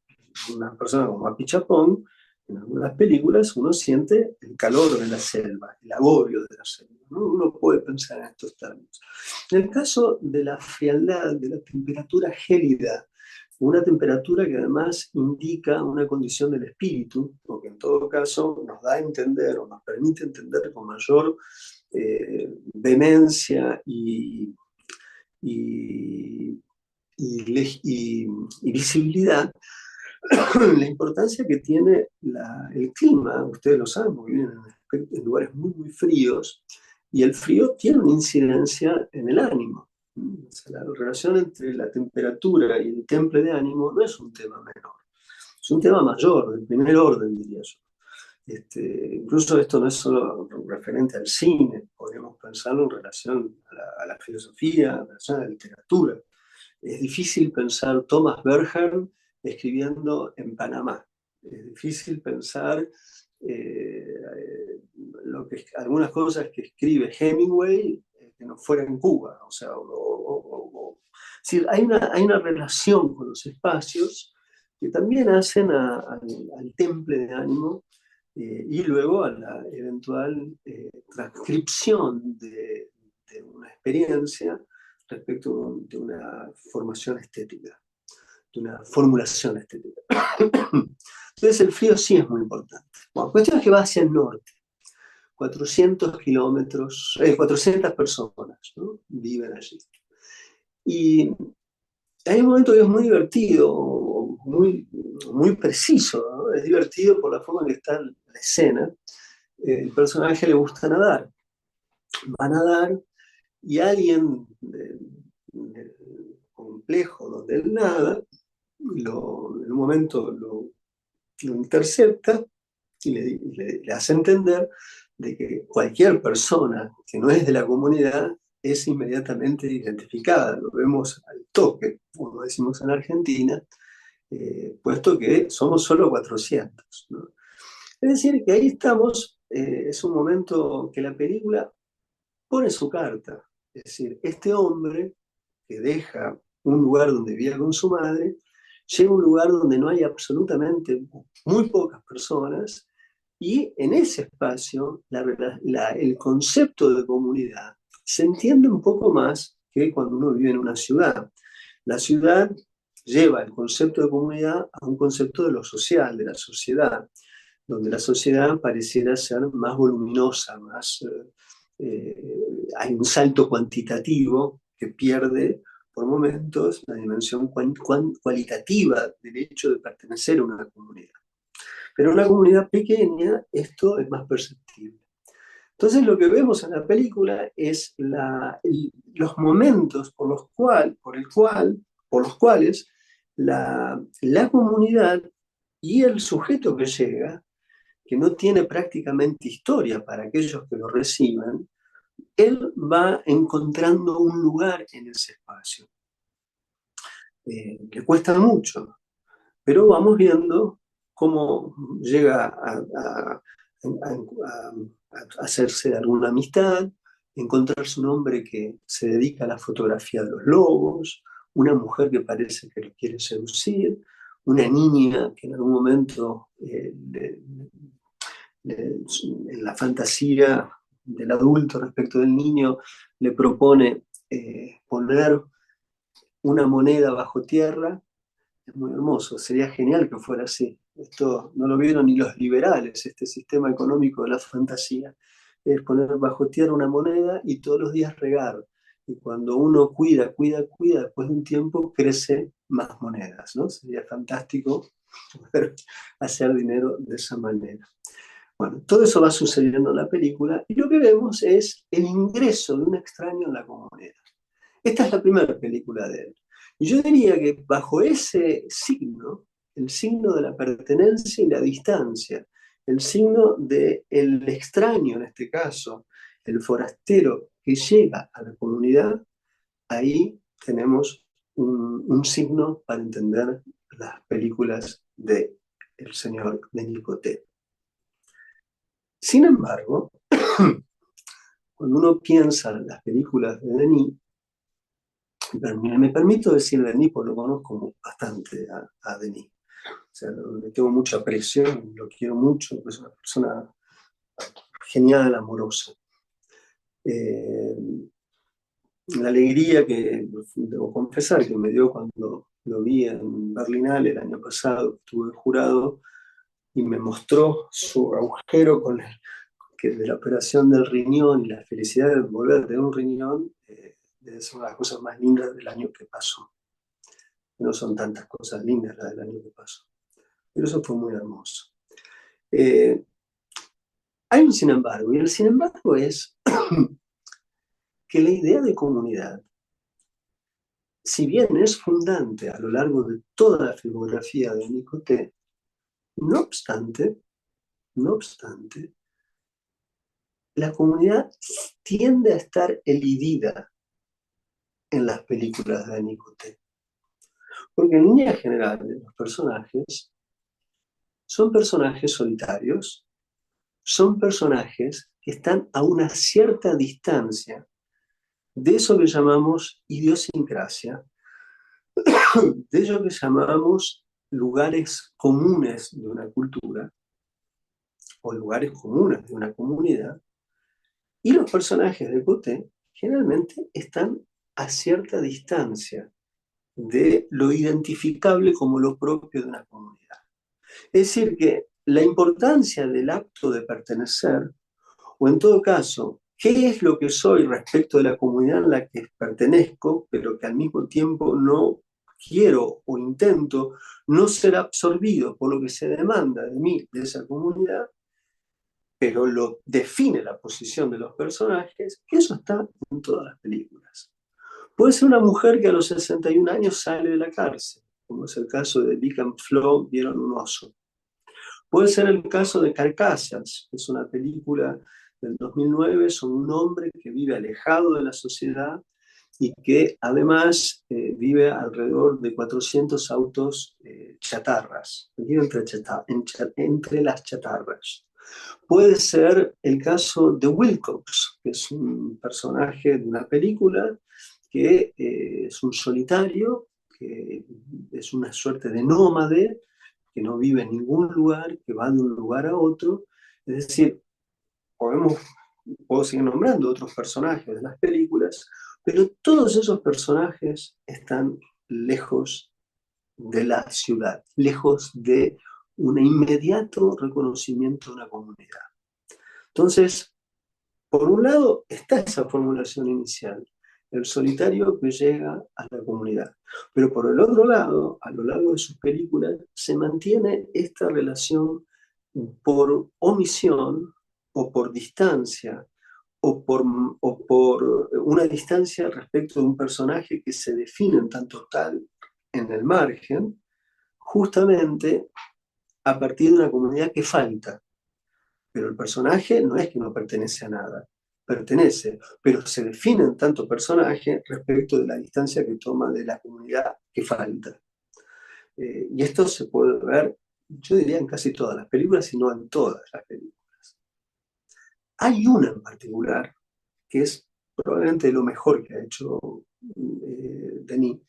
una persona como Apichapón, en algunas películas uno siente el calor de la selva, el agobio de la selva, ¿no? Uno puede pensar en estos términos. En el caso de la frialdad, de la temperatura gélida, una temperatura que además indica una condición del espíritu, o que en todo caso nos da a entender o nos permite entender con mayor vehemencia y, y visibilidad la importancia que tiene el clima. Ustedes lo saben porque viven en lugares muy, muy fríos, y el frío tiene una incidencia en el ánimo. O sea, la relación entre la temperatura y el temple de ánimo no es un tema menor, es un tema mayor, de primer orden, diría yo. Incluso esto no es solo referente al cine, podríamos pensarlo en relación a la filosofía, en relación a la literatura. Es difícil pensar Thomas Bernhard escribiendo en Panamá. Es difícil pensar algunas cosas que escribe Hemingway que no fuera en Cuba. O sea, es decir, hay una relación con los espacios que también hacen al temple de ánimo y luego a la eventual transcripción de una experiencia respecto de una formación estética, de una formulación estética. Entonces el frío sí es muy importante. Bueno, cuestión es que va hacia el norte. 400 kilómetros, 400 personas, ¿no?, viven allí. Y hay un momento que es muy divertido, muy, muy preciso, ¿no? Es divertido por la forma en que está la escena. El personaje le gusta nadar. Va a nadar y alguien del complejo donde él nada, en un momento lo intercepta y le hace entender de que cualquier persona que no es de la comunidad es inmediatamente identificada. Lo vemos al toque, como decimos en Argentina, puesto que somos solo 400, ¿no? Es decir, que ahí estamos, es un momento que la película pone su carta. Es decir, este hombre que deja un lugar donde vivía con su madre, llega a un lugar donde no hay absolutamente muy pocas personas, y en ese espacio el concepto de comunidad se entiende un poco más que cuando uno vive en una ciudad. La ciudad lleva el concepto de comunidad a un concepto de lo social, de la sociedad, donde la sociedad pareciera ser más voluminosa, hay un salto cuantitativo que pierde por momentos la dimensión cualitativa del hecho de pertenecer a una comunidad. Pero en una comunidad pequeña esto es más perceptible. Entonces lo que vemos en la película es los momentos por los cuales la comunidad y el sujeto que llega, que no tiene prácticamente historia para aquellos que lo reciban, él va encontrando un lugar en ese espacio. Le cuesta mucho, pero vamos viendo cómo llega a hacerse alguna amistad, encontrarse un hombre que se dedica a la fotografía de los lobos, una mujer que parece que lo quiere seducir, una niña que en algún momento en la fantasía del adulto respecto del niño le propone poner una moneda bajo tierra. Es muy hermoso, sería genial que fuera así. Esto no lo vieron ni los liberales, este sistema económico de la fantasía. Es poner bajo tierra una moneda y todos los días regar. y cuando uno cuida, después de un tiempo crece más monedas, ¿no? Sería fantástico poder hacer dinero de esa manera. Bueno, todo eso va sucediendo en la película y lo que vemos es el ingreso de un extraño en la comunidad. Esta es la primera película de él. Y yo diría que bajo ese signo, el signo de la pertenencia y la distancia, el signo del extraño en este caso, el forastero que llega a la comunidad, ahí tenemos signo para entender las películas de el señor Denis Coté. Sin embargo, cuando uno piensa en las películas de Denis, me permito decir Denis porque lo conozco bastante a Denis. O sea, le tengo mucha aprecio, lo quiero mucho, es una persona genial, amorosa. Eh, la alegría que, debo confesar, que me dio cuando lo vi en Berlinale el año pasado, estuve jurado y me mostró su agujero de la operación del riñón y la felicidad de volver a tener un riñón, es una de las cosas más lindas del año que pasó. No son tantas cosas lindas las del año que pasó, pero eso fue muy hermoso. Eh, Hay un sin embargo, y el sin embargo es que la idea de comunidad, si bien es fundante a lo largo de toda la filmografía de Nicoté, no obstante, no obstante, la comunidad tiende a estar elidida en las películas de Nicoté. Porque en línea general los personajes son personajes solitarios, son personajes que están a una cierta distancia de eso que llamamos idiosincrasia, de eso que llamamos lugares comunes de una cultura o lugares comunes de una comunidad, y los personajes de Coté generalmente están a cierta distancia de lo identificable como lo propio de una comunidad. Es decir, que la importancia del acto de pertenecer, o en todo caso, qué es lo que soy respecto de la comunidad en la que pertenezco, pero que al mismo tiempo no quiero o intento no ser absorbido por lo que se demanda de mí, de esa comunidad, pero lo define la posición de los personajes, que eso está en todas las películas. Puede ser una mujer que a los 61 años sale de la cárcel, como es el caso de Vic and Flo, vieron un oso. Puede ser el caso de Carcassas, que es una película del 2009 sobre un hombre que vive alejado de la sociedad y que además vive alrededor de 400 autos chatarras, vive entre las chatarras. Puede ser el caso de Wilcox, que es un personaje de una película que es un solitario, que es una suerte de nómade, que no vive en ningún lugar, que va de un lugar a otro. Es decir, puedo seguir nombrando otros personajes de las películas, pero todos esos personajes están lejos de la ciudad, lejos de un inmediato reconocimiento de una comunidad. Entonces, por un lado está esa formulación inicial, el solitario que llega a la comunidad. Pero por el otro lado, a lo largo de sus películas, se mantiene esta relación por omisión o por distancia o por una distancia respecto de un personaje que se define en tanto tal en el margen, justamente a partir de una comunidad que falta. Pero el personaje no es que no pertenece a nada, pertenece, pero se define en tanto personaje respecto de la distancia que toma de la comunidad que falta. Y esto se puede ver, yo diría, en casi todas las películas, y no en todas las películas. Hay una en particular que es probablemente lo mejor que ha hecho Denis.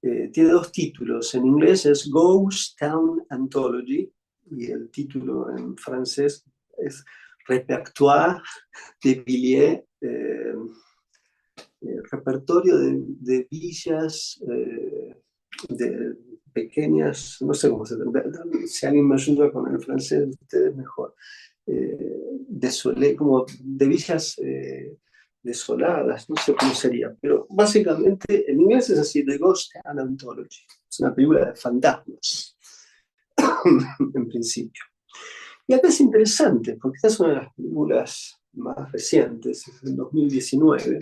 Tiene dos títulos. En inglés es Ghost Town Anthology y el título en francés es Répertoire de Villiers, repertorio de villas, de pequeñas, no sé cómo se llama, si alguien me ayuda con el francés, ustedes mejor, como de villas desoladas, no sé cómo sería, pero básicamente en inglés es así, The Ghost Anthology. Es una película de fantasmas, en principio. Y acá es interesante, porque esta es una de las películas más recientes, es del 2019.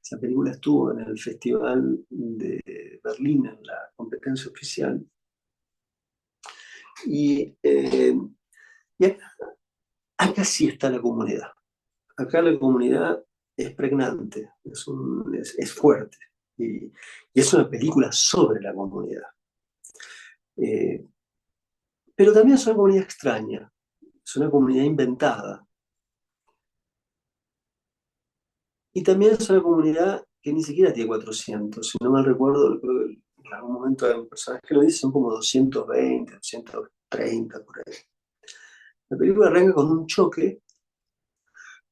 Esa película estuvo en el Festival de Berlín, en la competencia oficial. Y, y acá sí está la comunidad. Acá la comunidad es pregnante, es fuerte. Y es una película sobre la comunidad. Eh, pero también es una comunidad extraña, es una comunidad inventada. Y también es una comunidad que ni siquiera tiene 400, si no mal recuerdo, creo que en algún momento hay personas que lo dicen, son como 220, 230 por ahí. La película arranca con un choque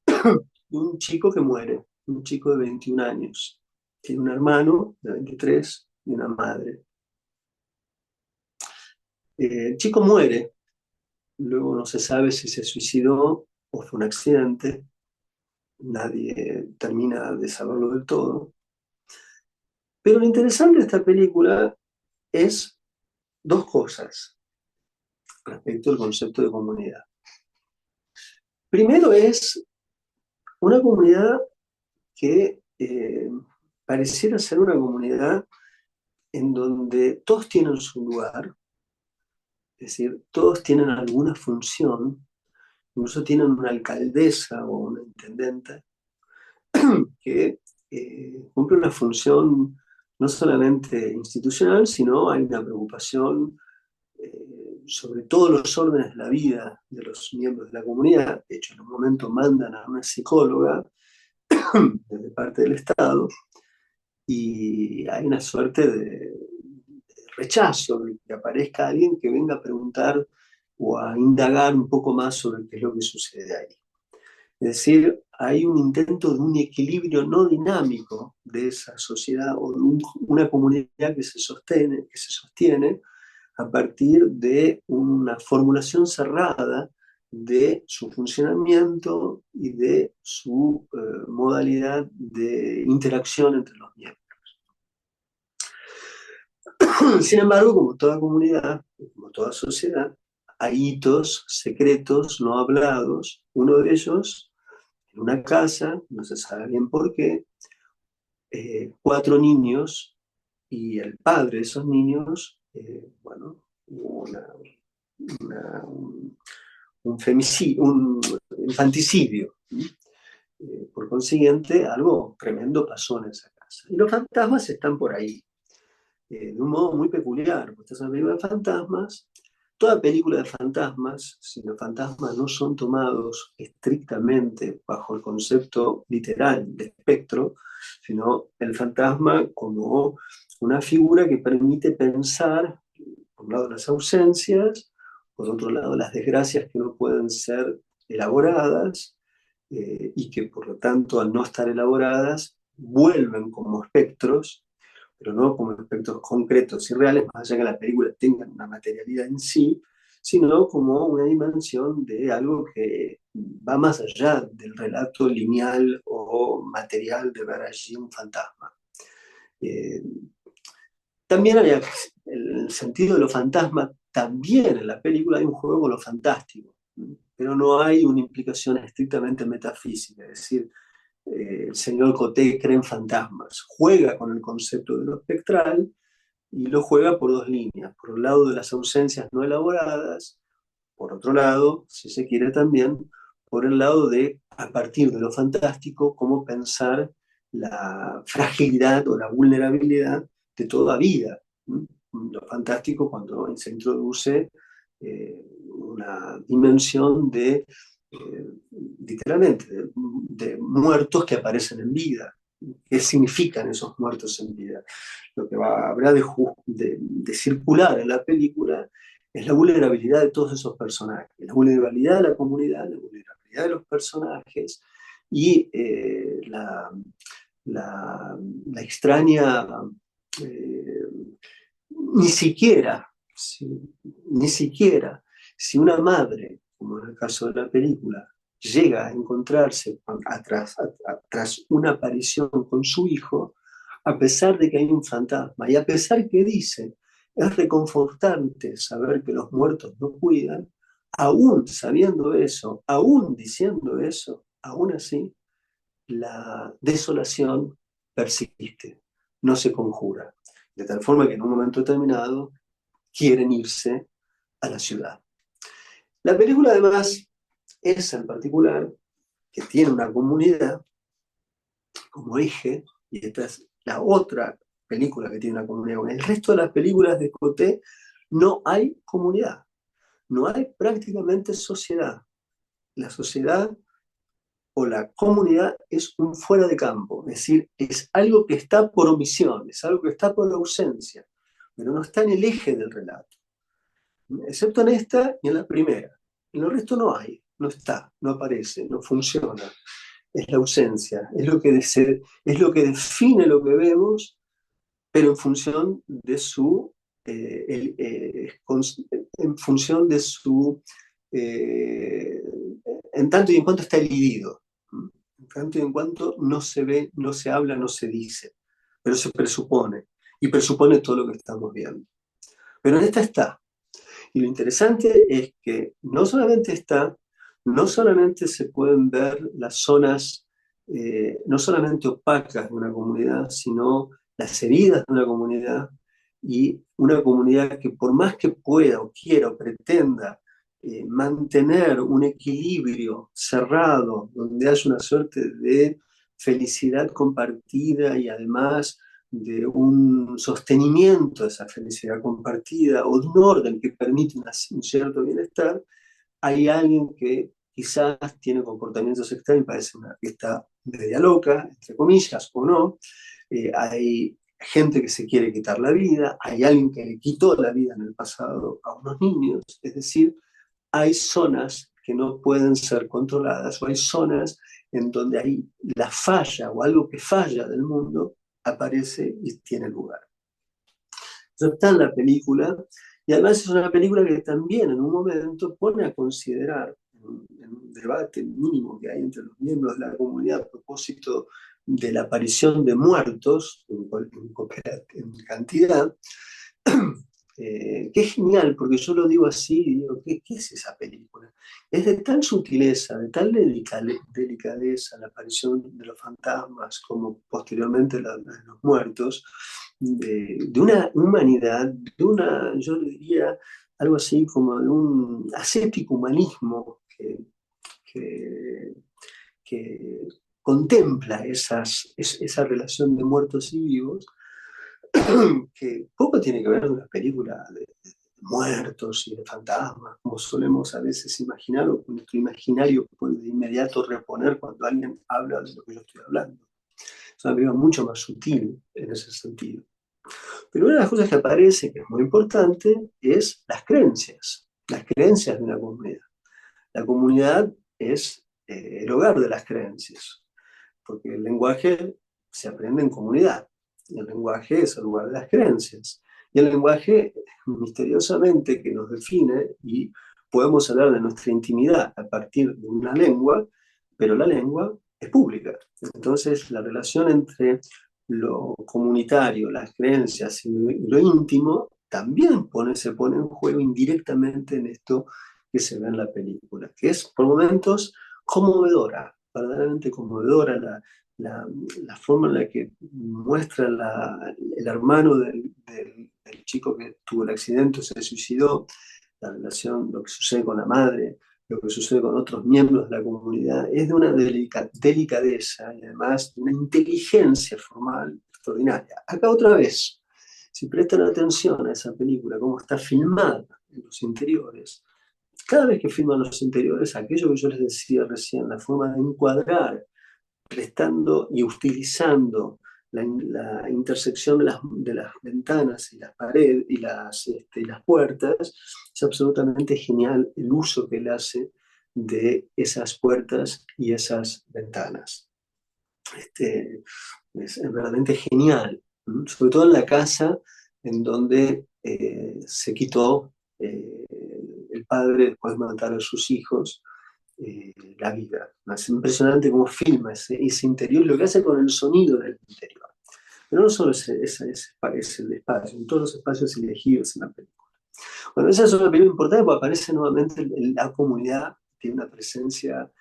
de un chico que muere, un chico de 21 años. Tiene un hermano de 23 y una madre. El chico muere, luego no se sabe si se suicidó o fue un accidente, nadie termina de saberlo del todo. Pero lo interesante de esta película es dos cosas respecto al concepto de comunidad. Primero es una comunidad que pareciera ser una comunidad en donde todos tienen su lugar, es decir, todos tienen alguna función, incluso tienen una alcaldesa o una intendenta que cumple una función no solamente institucional, sino hay una preocupación sobre todos los órdenes de la vida de los miembros de la comunidad. De hecho, en un momento mandan a una psicóloga desde parte del Estado y hay una suerte de rechazo de que aparezca alguien que venga a preguntar o a indagar un poco más sobre qué es lo que sucede ahí. Es decir, hay un intento de un equilibrio no dinámico de esa sociedad o de una comunidad que se sostiene a partir de una formulación cerrada de su funcionamiento y de su modalidad de interacción entre los miembros. Sin embargo, como toda comunidad, como toda sociedad, hay hitos secretos no hablados. Uno de ellos, en una casa, no se sabe bien por qué, 4 niños y el padre de esos niños, bueno, un femicidio, un infanticidio. Por consiguiente, algo tremendo pasó en esa casa. Y los fantasmas están por ahí, de un modo muy peculiar, porque esta es una película de fantasmas. Toda película de fantasmas, si los fantasmas no son tomados estrictamente bajo el concepto literal de espectro, sino el fantasma como una figura que permite pensar, por un lado, las ausencias, por otro lado, las desgracias que no pueden ser elaboradas, y que por lo tanto, al no estar elaboradas, vuelven como espectros, pero no como espectros concretos y reales, más allá que la película tenga una materialidad en sí, sino como una dimensión de algo que va más allá del relato lineal o material de ver allí un fantasma. Eh, También hay el sentido de los fantasmas, también en la película hay un juego con lo fantástico, pero no hay una implicación estrictamente metafísica, es decir, el señor Coté cree en fantasmas, juega con el concepto de lo espectral y lo juega por dos líneas, por un lado de las ausencias no elaboradas, por otro lado, si se quiere también, por el lado de, a partir de lo fantástico, cómo pensar la fragilidad o la vulnerabilidad de toda vida. Lo fantástico cuando se introduce una dimensión de, literalmente, de muertos que aparecen en vida. ¿Qué significan esos muertos en vida? Lo que habrá de circular en la película es la vulnerabilidad de todos esos personajes, la vulnerabilidad de la comunidad, la vulnerabilidad de los personajes y la extraña, eh, ni siquiera, si, ni siquiera, si una madre, como en el caso de la película, llega a encontrarse tras una aparición con su hijo, a pesar de que hay un fantasma y a pesar que dice, es reconfortante saber que los muertos no cuidan, aún sabiendo eso, aún diciendo eso, aún así, la desolación persiste, no se conjura. De tal forma que en un momento determinado quieren irse a la ciudad. La película además, esa en particular, que tiene una comunidad como eje, y esta es la otra película que tiene una comunidad. En el resto de las películas de Coté no hay comunidad, no hay prácticamente sociedad. La sociedad o la comunidad es un fuera de campo, es decir, es algo que está por omisión, es algo que está por ausencia, pero no está en el eje del relato, excepto en esta y en la primera. En el resto no hay, no está, no aparece, no funciona. Es la ausencia, es lo que define lo que vemos, pero en función de su, en función de su, eh, en tanto y en cuanto está elidido, en tanto y en cuanto no se ve, no se habla, no se dice, pero se presupone, y presupone todo lo que estamos viendo. Pero en esta está, y lo interesante es que no solamente está, no solamente se pueden ver las zonas, no solamente opacas de una comunidad, sino las heridas de una comunidad y una comunidad que por más que pueda o quiera o pretenda mantener un equilibrio cerrado, donde haya una suerte de felicidad compartida y además de un sostenimiento de esa felicidad compartida o de un orden que permite un cierto bienestar, hay alguien que quizás tiene comportamientos extraños, parece una que está media loca, entre comillas, o no. Hay gente que se quiere quitar la vida, hay alguien que le quitó la vida en el pasado a unos niños, es decir, hay zonas que no pueden ser controladas o hay zonas en donde hay la falla o algo que falla del mundo aparece y tiene lugar. Eso está en la película y además es una película que también en un momento pone a considerar en un debate mínimo que hay entre los miembros de la comunidad a propósito de la aparición de muertos en cantidad, que es genial, porque yo lo digo así y digo, ¿qué es esa película? Es de tal sutileza, de tal delicadeza la aparición de los fantasmas, como posteriormente la de los muertos, de una humanidad, de una, yo le diría, algo así como de un ascético humanismo que, que contempla esa relación de muertos y vivos, que poco tiene que ver con las películas de muertos y de fantasmas, como solemos a veces imaginar, o que nuestro imaginario puede de inmediato reponer cuando alguien habla de lo que yo estoy hablando. Es una película mucho más sutil en ese sentido. Pero una de las cosas que aparece, que es muy importante, es las creencias de una comunidad. La comunidad es el hogar de las creencias, porque el lenguaje se aprende en comunidad. Y el lenguaje es el lugar de las creencias. Y el lenguaje, misteriosamente, que nos define, y podemos hablar de nuestra intimidad a partir de una lengua, pero la lengua es pública. Entonces, la relación entre lo comunitario, las creencias y lo íntimo, también se pone en juego indirectamente en esto que se ve en la película, que es por momentos conmovedora, verdaderamente conmovedora la forma en la que muestra el hermano del chico que tuvo el accidente, se suicidó, la relación, lo que sucede con la madre, lo que sucede con otros miembros de la comunidad, es de una delicadeza y además de una inteligencia formal extraordinaria. Acá otra vez, si prestan atención a esa película, cómo está filmada en los interiores, cada vez que filman los interiores, aquello que yo les decía recién, la forma de encuadrar, prestando y utilizando la intersección de las ventanas y las paredes y las puertas, es absolutamente genial el uso que él hace de esas puertas y esas ventanas. Es verdaderamente genial, sobre todo en la casa en donde se quitó el padre después de matar a sus hijos la vida. Es impresionante cómo filma ese interior y lo que hace con el sonido del interior. Pero no solo ese el espacio, en todos los espacios elegidos en la película. Bueno, esa es una película importante porque aparece nuevamente la comunidad, tiene una presencia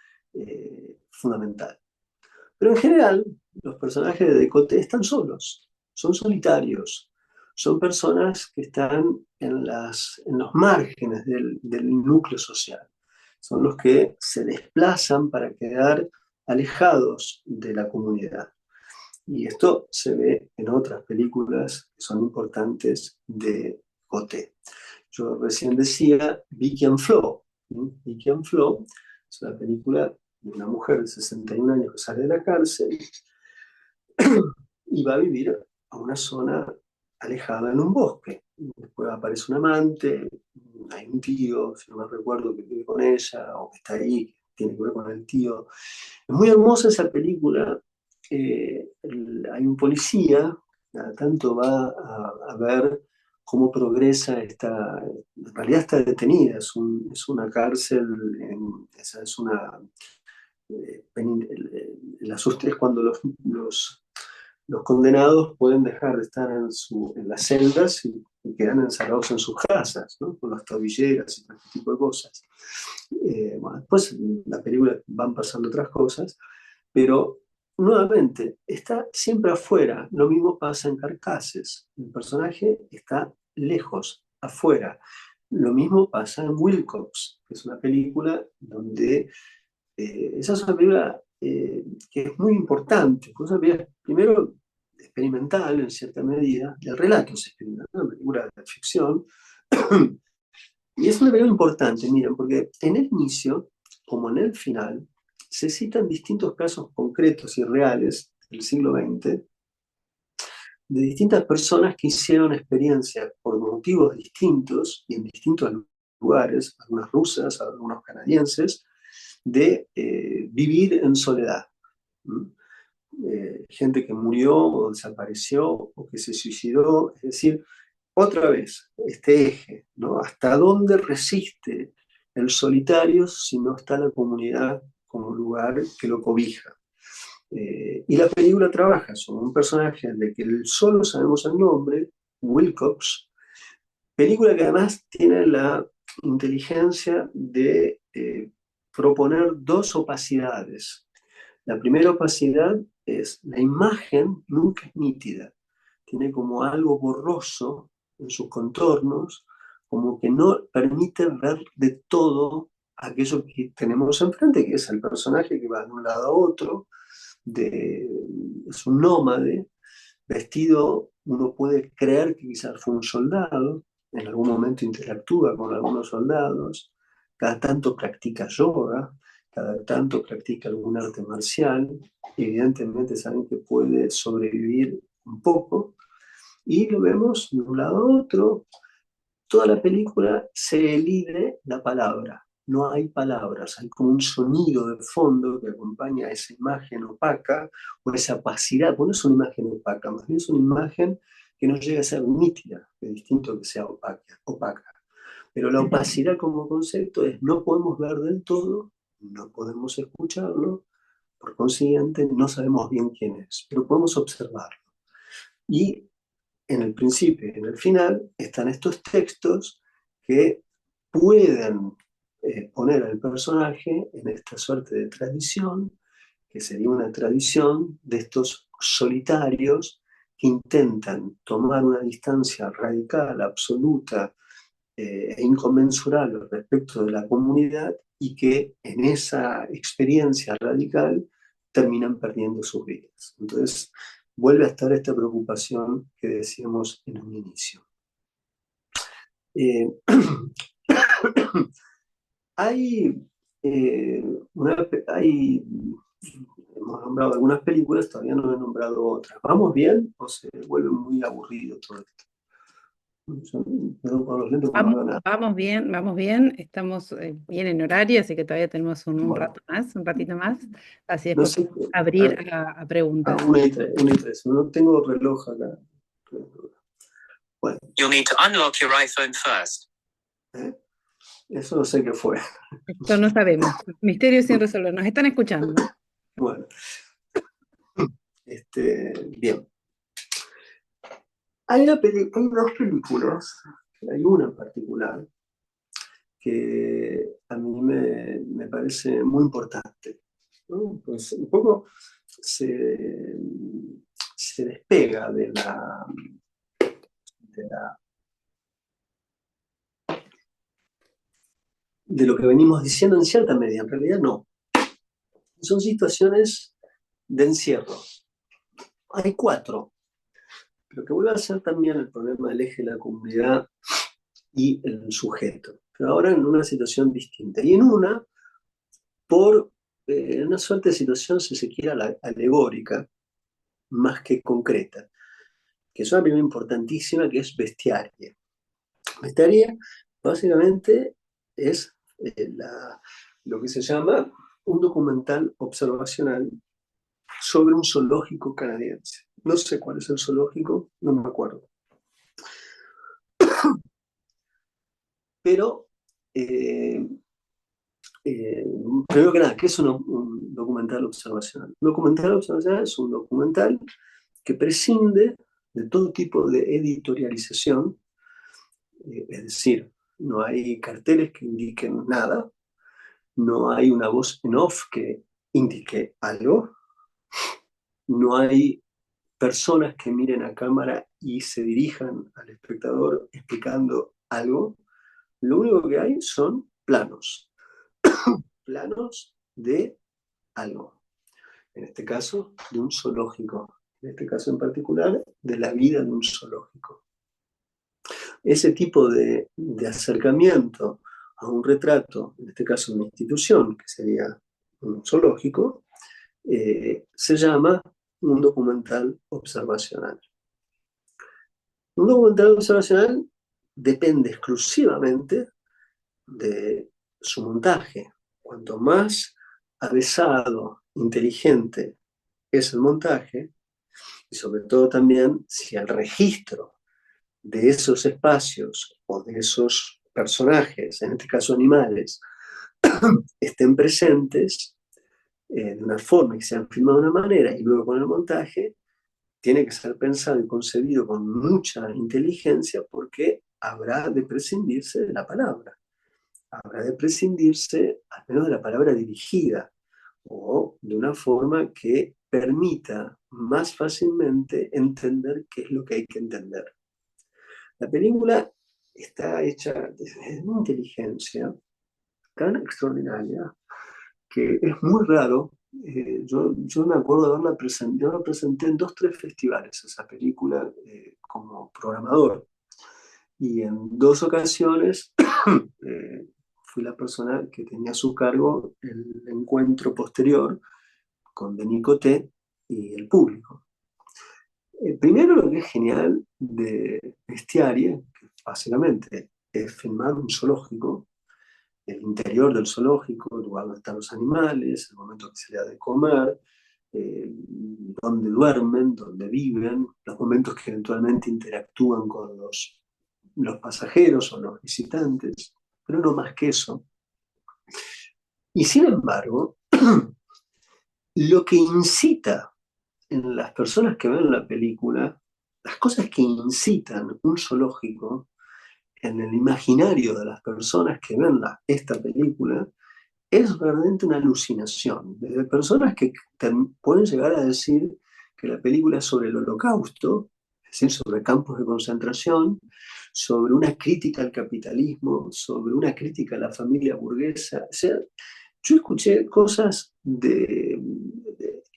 fundamental. Pero en general, los personajes de Decote están solos, son solitarios, son personas que están en los márgenes del núcleo social, son los que se desplazan para quedar alejados de la comunidad. Y esto se ve en otras películas que son importantes de Coté. Yo recién decía Vicky and Flo. Vicky and Flo es una película de una mujer de 61 años que sale de la cárcel y va a vivir a una zona alejada en un bosque. Después aparece un amante, hay un tío, si no me recuerdo, que vive con ella o que está ahí, que tiene que ver con el tío. Es muy hermosa esa película. Hay un policía, cada tanto va a ver cómo progresa en realidad está detenida, es una cárcel, es una, el asusto es cuando los condenados pueden dejar de estar en las celdas y quedan encerrados en sus casas, ¿no? Con las tobilleras y este tipo de cosas. Bueno, después en la película van pasando otras cosas, pero nuevamente está siempre afuera. Lo mismo pasa en Carcasses. El personaje está lejos, afuera. Lo mismo pasa en Wilcox, que es una película donde esa es una película que es muy importante, es una película, primero, experimental en cierta medida, el relato es experimental, una película de ficción, y es una película importante, miren, porque en el inicio, como en el final, se citan distintos casos concretos y reales del siglo XX de distintas personas que hicieron experiencias por motivos distintos y en distintos lugares, algunas rusas, algunos canadienses, de vivir en soledad. Gente que murió o desapareció o que se suicidó, es decir, otra vez, este eje, ¿no? ¿Hasta dónde resiste el solitario si no está la comunidad como lugar que lo cobija? Y la película trabaja sobre un personaje de que solo sabemos el nombre, Wilcox, película que además tiene la inteligencia de proponer dos opacidades. La primera opacidad es la imagen nunca es nítida, tiene como algo borroso en sus contornos, como que no permite ver de todo aquello que tenemos enfrente, que es el personaje que va de un lado a otro, es un nómade, vestido, uno puede creer que quizás fue un soldado, en algún momento interactúa con algunos soldados, cada tanto practica yoga, cada tanto practica algún arte marcial, evidentemente saben que puede sobrevivir un poco, y lo vemos de un lado a otro. Toda la película se elide la palabra, no hay palabras, hay como un sonido de fondo que acompaña a esa imagen opaca o esa opacidad, pues no es una imagen opaca, más bien es una imagen que no llega a ser nítida, que es distinto que sea opaca. Pero la opacidad como concepto es no podemos ver del todo, no podemos escucharlo, por consiguiente no sabemos bien quién es, pero podemos observarlo. Y en el principio y en el final están estos textos que pueden poner al personaje en esta suerte de tradición, que sería una tradición de estos solitarios que intentan tomar una distancia radical, absoluta e inconmensurable respecto de la comunidad y que en esa experiencia radical terminan perdiendo sus vidas. Entonces, vuelve a estar esta preocupación que decíamos en un inicio. Eh, hay, hemos nombrado algunas películas, todavía no he nombrado otras. ¿Vamos bien o se vuelve muy aburrido todo esto? Perdón por los lentes, no Vamos, veo nada. vamos bien, estamos bien en horario, así que todavía tenemos un Bueno, rato más, un ratito más, así no después sé, podemos abrir a a preguntas. 1:03, no tengo reloj acá. Bueno, You'll need to unlock your iPhone first. ¿eh? Eso no sé qué fue. Esto no sabemos. Misterio sin resolver. Nos están escuchando. Bueno, bien. Hay dos películas, hay una en particular, que a mí me parece muy importante, ¿no? Pues un poco se, se despega de la- de lo que venimos diciendo en cierta medida. En realidad no. Son situaciones de encierro. Hay cuatro, pero que vuelve a ser también el problema del eje de la comunidad y el sujeto. Pero ahora en una situación distinta. Y en una, por una suerte de situación, si se quiere, alegórica, más que concreta, que es una película importantísima, que es Bestiaria. Bestiaria, básicamente, es lo que se llama un documental observacional sobre un zoológico canadiense. No sé cuál es el zoológico, no me acuerdo. Pero, eh, eh, primero que nada, ¿qué es un documental observacional? Un documental observacional es un documental que prescinde de todo tipo de editorialización, es decir, no hay carteles que indiquen nada, no hay una voz en off que indique algo, no hay personas que miren a cámara y se dirijan al espectador explicando algo. Lo único que hay son planos, planos de algo, en este caso de un zoológico, en este caso en particular de la vida de un zoológico. Ese tipo de acercamiento a un retrato, en este caso de una institución, que sería un zoológico, se llama un documental observacional. Un documental observacional depende exclusivamente de su montaje. Cuanto más avesado, inteligente es el montaje, y sobre todo también si el registro de esos espacios o de esos personajes, en este caso animales, estén presentes de una forma y se han filmado de una manera y luego con el montaje, tiene que ser pensado y concebido con mucha inteligencia porque habrá de prescindirse de la palabra, habrá de prescindirse al menos de la palabra dirigida o de una forma que permita más fácilmente entender qué es lo que hay que entender. La película está hecha desde una inteligencia tan extraordinaria que es muy raro. Yo me acuerdo de haberla presentado, yo la presenté en dos, tres festivales esa película como programador. Y en dos ocasiones fui la persona que tenía a su cargo el encuentro posterior con Denis Coté y el público. Primero, lo que es genial de Bestiaria, que básicamente es filmar un zoológico, el interior del zoológico, el lugar donde están los animales, el momento que se le da de comer, donde duermen, donde viven, los momentos que eventualmente interactúan con los pasajeros o los visitantes, pero no más que eso. Y sin embargo, lo que incita en las personas que ven la película, las cosas que incitan un zoológico en el imaginario de las personas que ven esta película, es realmente una alucinación. Desde personas que pueden llegar a decir que la película es sobre el holocausto, es decir, sobre campos de concentración, sobre una crítica al capitalismo, sobre una crítica a la familia burguesa. O sea, yo escuché cosas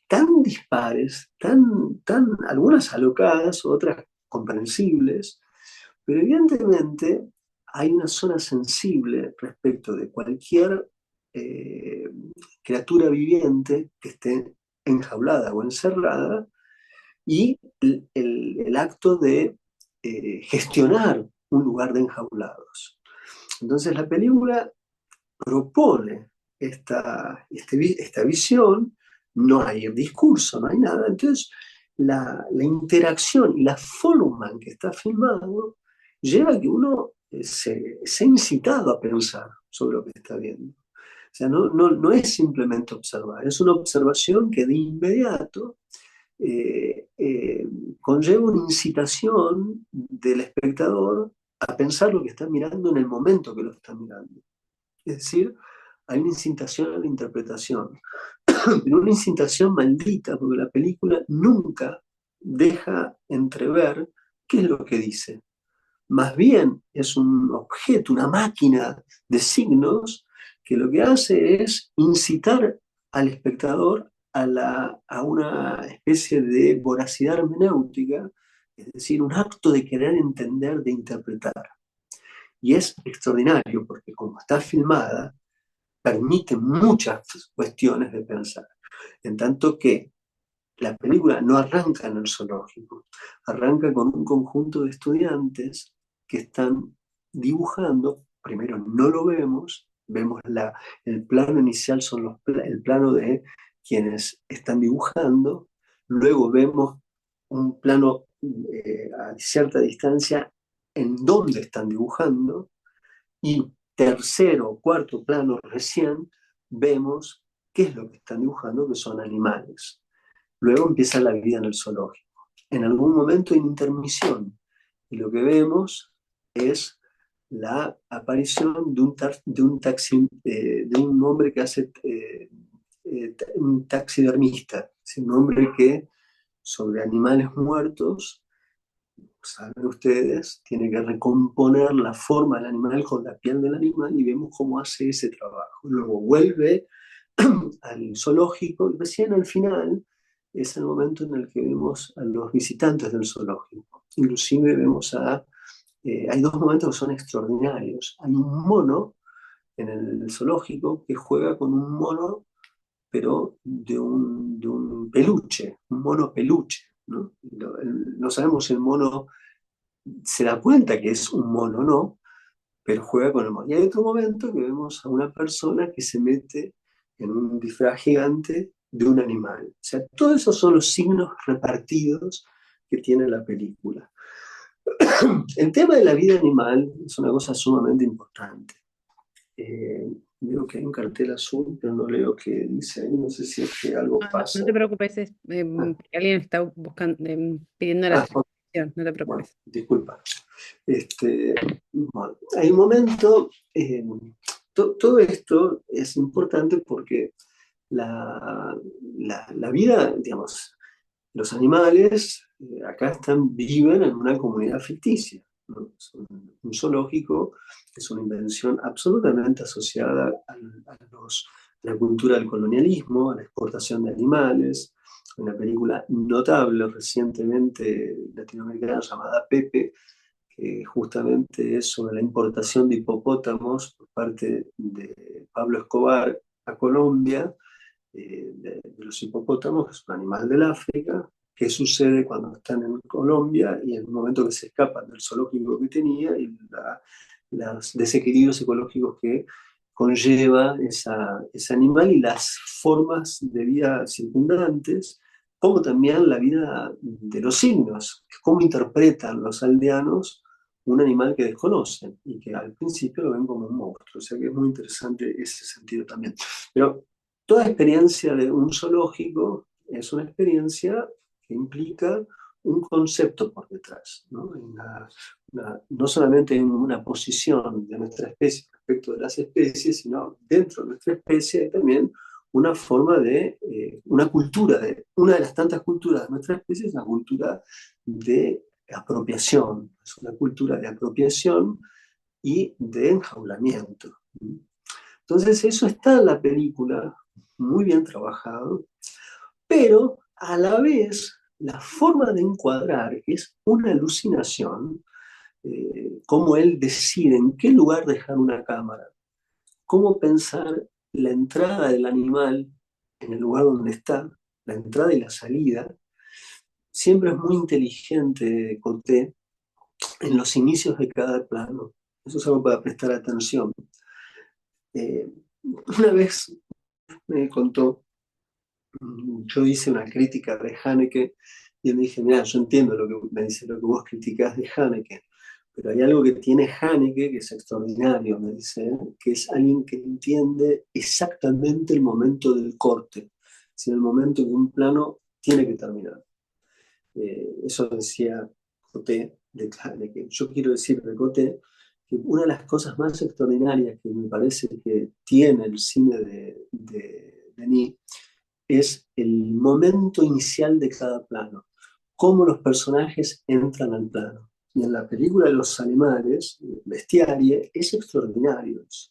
tan dispares, algunas alocadas, otras comprensibles, pero evidentemente hay una zona sensible respecto de cualquier eh, criatura viviente que esté enjaulada o encerrada y el acto de gestionar un lugar de enjaulados. Entonces la película propone esta visión, no hay discurso, no hay nada, entonces la interacción y la forma en que está filmado lleva a que uno se ha incitado a pensar sobre lo que está viendo. O sea, no es simplemente observar, es una observación que de inmediato eh, eh, conlleva una incitación del espectador a pensar lo que está mirando en el momento que lo está mirando. Es decir, hay una incitación a la interpretación, pero una incitación maldita, porque la película nunca deja entrever qué es lo que dice. Más bien es un objeto, una máquina de signos que lo que hace es incitar al espectador a una especie de voracidad hermenéutica, es decir, un acto de querer entender, de interpretar. Y es extraordinario porque como está filmada, permite muchas cuestiones de pensar. En tanto que la película no arranca en el zoológico, arranca con un conjunto de estudiantes que están dibujando, primero no lo vemos, vemos el plano inicial, el plano de quienes están dibujando, luego vemos un plano a cierta distancia en donde están dibujando, y tercero o cuarto plano recién vemos qué es lo que están dibujando, que son animales. Luego empieza la vida en el zoológico. En algún momento hay intermisión y lo que vemos es la aparición de un hombre que hace un taxidermista, es un hombre que sobre animales muertos, saben ustedes, tiene que recomponer la forma del animal con la piel del animal y vemos cómo hace ese trabajo. Luego vuelve al zoológico y recién al final es el momento en el que vemos a los visitantes del zoológico. Inclusive hay dos momentos que son extraordinarios. Hay un mono en el zoológico que juega con un mono, pero de un peluche, un mono peluche. ¿No? No sabemos si el mono se da cuenta que es un mono o no, pero juega con el mono. Y hay otro momento que vemos a una persona que se mete en un disfraz gigante de un animal. O sea, todos esos son los signos repartidos que tiene la película. El tema de la vida animal es una cosa sumamente importante. Veo que hay un cartel azul, pero no leo qué dice ahí, no sé si es que algo Ah, no, no pasa. te preocupes, Ah, alguien está buscando, pidiendo la ah, transcripción, no te bueno, preocupes. disculpa. Bueno, hay un momento, todo esto es importante porque la, la vida, digamos, los animales acá viven en una comunidad ficticia, ¿no? Es un zoológico que es una invención absolutamente asociada a la cultura del colonialismo, a la exportación de animales. Una película notable recientemente latinoamericana llamada Pepe, que justamente es sobre la importación de hipopótamos por parte de Pablo Escobar a Colombia, de los hipopótamos, que es un animal del África. ¿Qué sucede cuando están en Colombia y en el momento que se escapan del zoológico que tenía y los desequilibrios ecológicos que conlleva ese animal y las formas de vida circundantes, como también la vida de los signos, cómo interpretan los aldeanos un animal que desconocen y que al principio lo ven como un monstruo. O sea que es muy interesante ese sentido también. Pero toda experiencia de un zoológico es una experiencia que implica un concepto por detrás, ¿no? No solamente en una posición de nuestra especie respecto de las especies, sino dentro de nuestra especie hay también una forma una cultura, una de las tantas culturas de nuestra especie es la cultura de apropiación, es una cultura de apropiación y de enjaulamiento. Entonces eso está en la película, muy bien trabajado, pero a la vez la forma de encuadrar es una alucinación, cómo él decide en qué lugar dejar una cámara, cómo pensar la entrada del animal en el lugar donde está, la entrada y la salida. Siempre es muy inteligente Coté en los inicios de cada plano. Eso es algo para prestar atención. Eh, una vez me contó, yo hice una crítica de Haneke y él me dije, mira, yo entiendo lo que me dice, lo que vos criticás de Haneke, Pero hay algo que tiene Haneke que es extraordinario, me dice, ¿eh? Que es alguien que entiende exactamente el momento del corte, es el momento que un plano tiene que terminar. Eso decía Coté de Haneke. Yo quiero decir de Coté que una de las cosas más extraordinarias que me parece que tiene el cine de Denis es el momento inicial de cada plano, cómo los personajes entran al plano. Y en la película de los animales, Bestiarie, es extraordinario eso,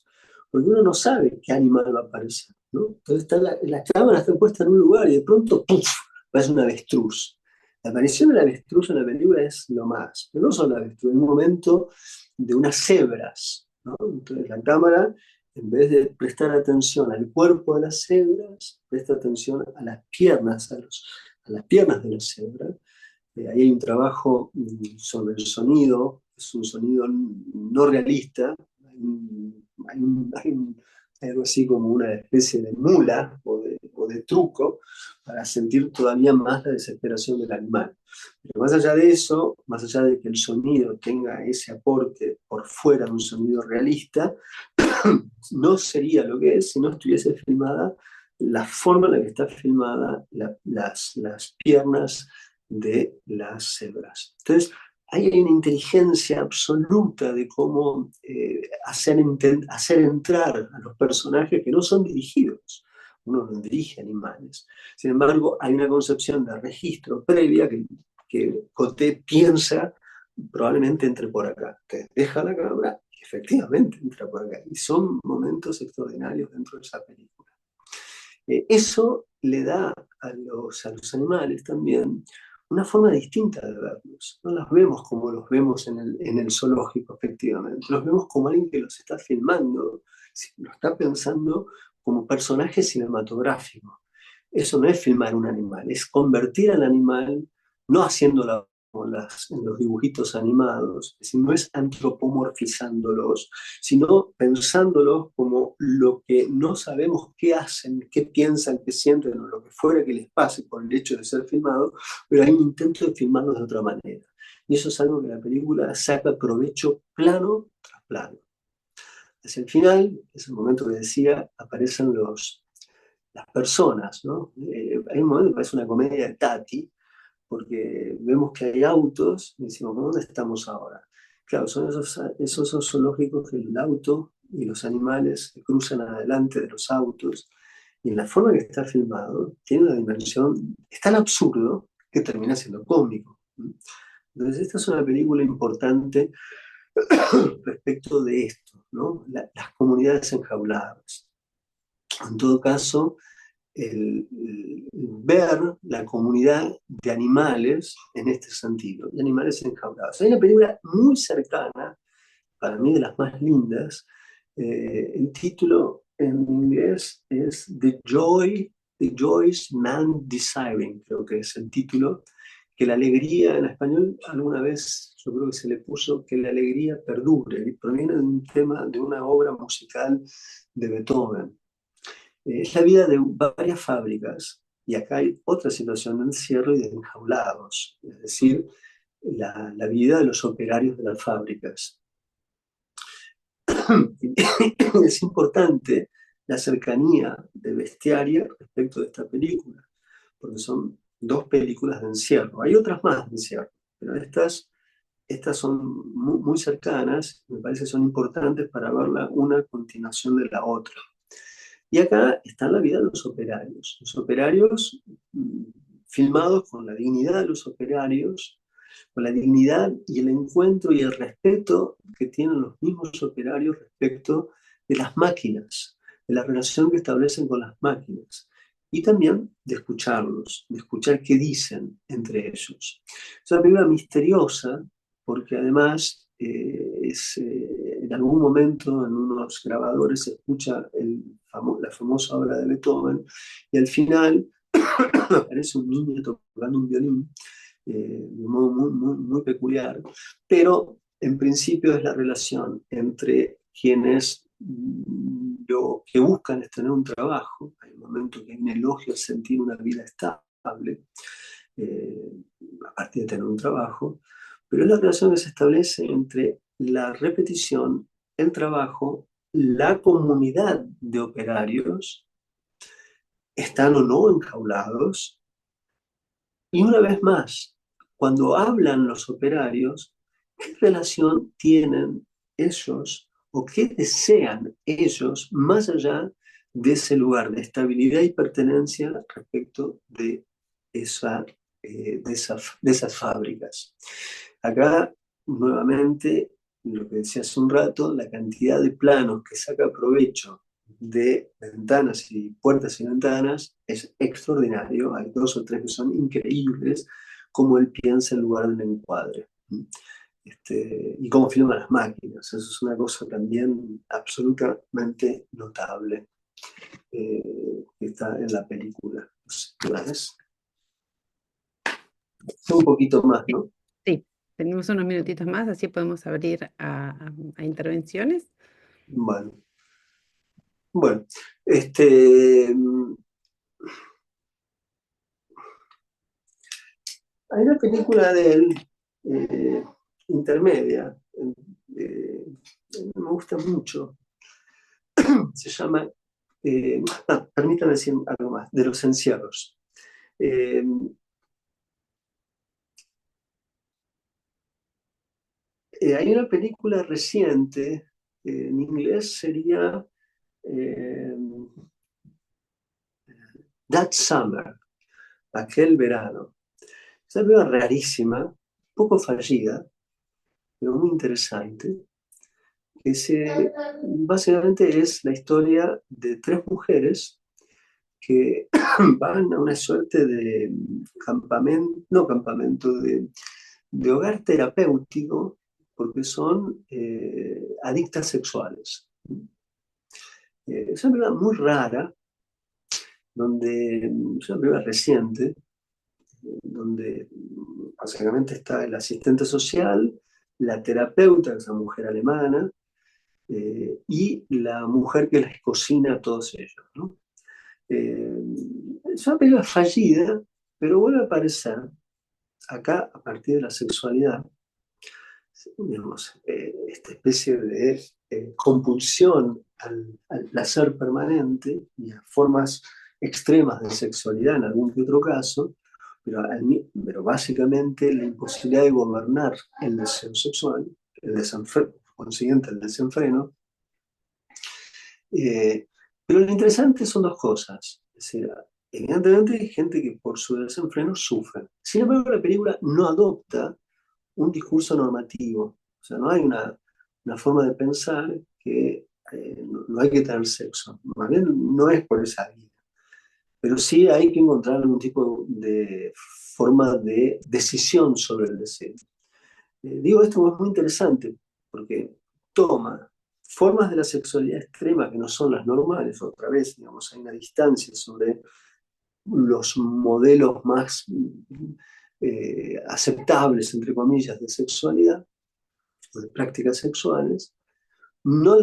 porque uno no sabe qué animal va a aparecer, ¿no? Entonces está la cámara está puesta en un lugar y de pronto, ¡puf!, aparece un avestruz. La aparición del avestruz en la película es lo más, pero no solo el avestruz, es un momento de unas cebras, ¿no? Entonces la cámara, en vez de prestar atención al cuerpo de las cebras, presta atención a las piernas, a las piernas de las cebras. Ahí hay un trabajo sobre el sonido, es un sonido no realista, hay algo así como una especie de mula o de truco para sentir todavía más la desesperación del animal. Pero más allá de eso, más allá de que el sonido tenga ese aporte por fuera de un sonido realista, no sería lo que es si no estuviese filmada la forma en la que está filmada las piernas de las cebras. Entonces, hay una inteligencia absoluta de cómo hacer entrar a los personajes que no son dirigidos. Uno no dirige animales. Sin embargo, hay una concepción de registro previa que Coté piensa probablemente entre por acá. Te deja la cámara y efectivamente entra por acá. Y son momentos extraordinarios dentro de esa película. Eso le da a los animales también una forma distinta de verlos. No los vemos como los vemos en el zoológico, efectivamente. Los vemos como alguien que los está filmando, lo está pensando como personaje cinematográfico. Eso no es filmar un animal, es convertir al animal, no haciéndolo como en los dibujitos animados, es decir, no es antropomorfizándolos, sino pensándolos como lo que no sabemos qué hacen, qué piensan, qué sienten, o lo que fuera que les pase por el hecho de ser filmados, pero hay un intento de filmarlos de otra manera. Y eso es algo que la película saca provecho plano tras plano. Hacia el final, es el momento que decía, aparecen las personas, ¿no? Hay un momento que parece una comedia de Tati, porque vemos que hay autos y decimos, ¿dónde estamos ahora? Claro, son esos zoológicos que el auto y los animales se cruzan adelante de los autos, y en la forma que está filmado, tiene una dimensión, es tan absurdo que termina siendo cómico. Entonces, esta es una película importante respecto de esto, ¿no? Las comunidades enjauladas. En todo caso, ver la comunidad de animales en este sentido, de animales enjaulados. Hay una película muy cercana, para mí de las más lindas, el título en inglés es The Joys Man Desiring, creo que es el título, que la alegría en español alguna vez yo creo que se le puso que la alegría perdure, y proviene de un tema, de una obra musical de Beethoven. Es la vida de varias fábricas, y acá hay otra situación de encierro y de enjaulados, es decir, la vida de los operarios de las fábricas. Es importante la cercanía de Bestiaria respecto de esta película, porque son dos películas de encierro. Hay otras más de encierro, pero estas son muy cercanas, me parece que son importantes para verla una a continuación de la otra. Y acá está la vida de los operarios filmados con la dignidad de los operarios, con la dignidad y el encuentro y el respeto que tienen los mismos operarios respecto de las máquinas, de la relación que establecen con las máquinas, y también de escucharlos, de escuchar qué dicen entre ellos. Es una película misteriosa porque además en algún momento en unos grabadores se escucha la famosa obra de Beethoven, y al final aparece un niño tocando un violín de un modo muy peculiar, pero en principio es la relación entre quienes lo que buscan es tener un trabajo. Hay un momento que hay un elogio a sentir una vida estable, a partir de tener un trabajo, pero es la relación que se establece entre la repetición, el trabajo, la comunidad de operarios, están o no enjaulados, y una vez más, cuando hablan los operarios, ¿qué relación tienen ellos o qué desean ellos más allá de ese lugar de estabilidad y pertenencia respecto de, esa, de esas fábricas? Acá, nuevamente, lo que decía hace un rato, la cantidad de planos que saca provecho de ventanas y puertas y ventanas es extraordinario. Hay dos o tres que son increíbles, cómo él piensa en lugar del encuadre. Y cómo filma las máquinas. Eso es una cosa también absolutamente notable, que está en la película. No sé, ¿qué ves? Un poquito más, Sí, ¿no? sí, tenemos unos minutitos más, así podemos abrir a intervenciones. Bueno, bueno, este, hay una película de él, eh, intermedia, eh, me gusta mucho, se llama, permítame decir algo más, de los encierros. Eh, Hay una película reciente, en inglés sería eh, That Summer, aquel verano. Es una película rarísima, poco fallida, pero muy interesante, que básicamente es la historia de tres mujeres que van a una suerte de campamento, no campamento, de hogar terapéutico, porque son adictas sexuales. Es una película muy rara, es una película reciente, donde básicamente está el asistente social, la terapeuta, que es una mujer alemana, y la mujer que les cocina a todos ellos, ¿no? Eh, es una película fallida, pero vuelve a aparecer acá a partir de la sexualidad, digamos, esta especie de compulsión al placer permanente y a formas extremas de sexualidad en algún que otro caso, pero básicamente la imposibilidad de gobernar el deseo sexual, el desenfreno, consiguiente el desenfreno. Pero lo interesante son dos cosas. Es decir, evidentemente hay gente que por su desenfreno sufre. Sin embargo, la película no adopta un discurso normativo. O sea, no hay una forma de pensar que no hay que tener sexo. Más bien no es por esa vía. Pero sí hay que encontrar algún tipo de forma de decisión sobre el deseo. Digo esto es muy interesante porque toma formas de la sexualidad extrema que no son las normales, otra vez, digamos, hay una distancia sobre los modelos más aceptables, entre comillas, de sexualidad o de prácticas sexuales, no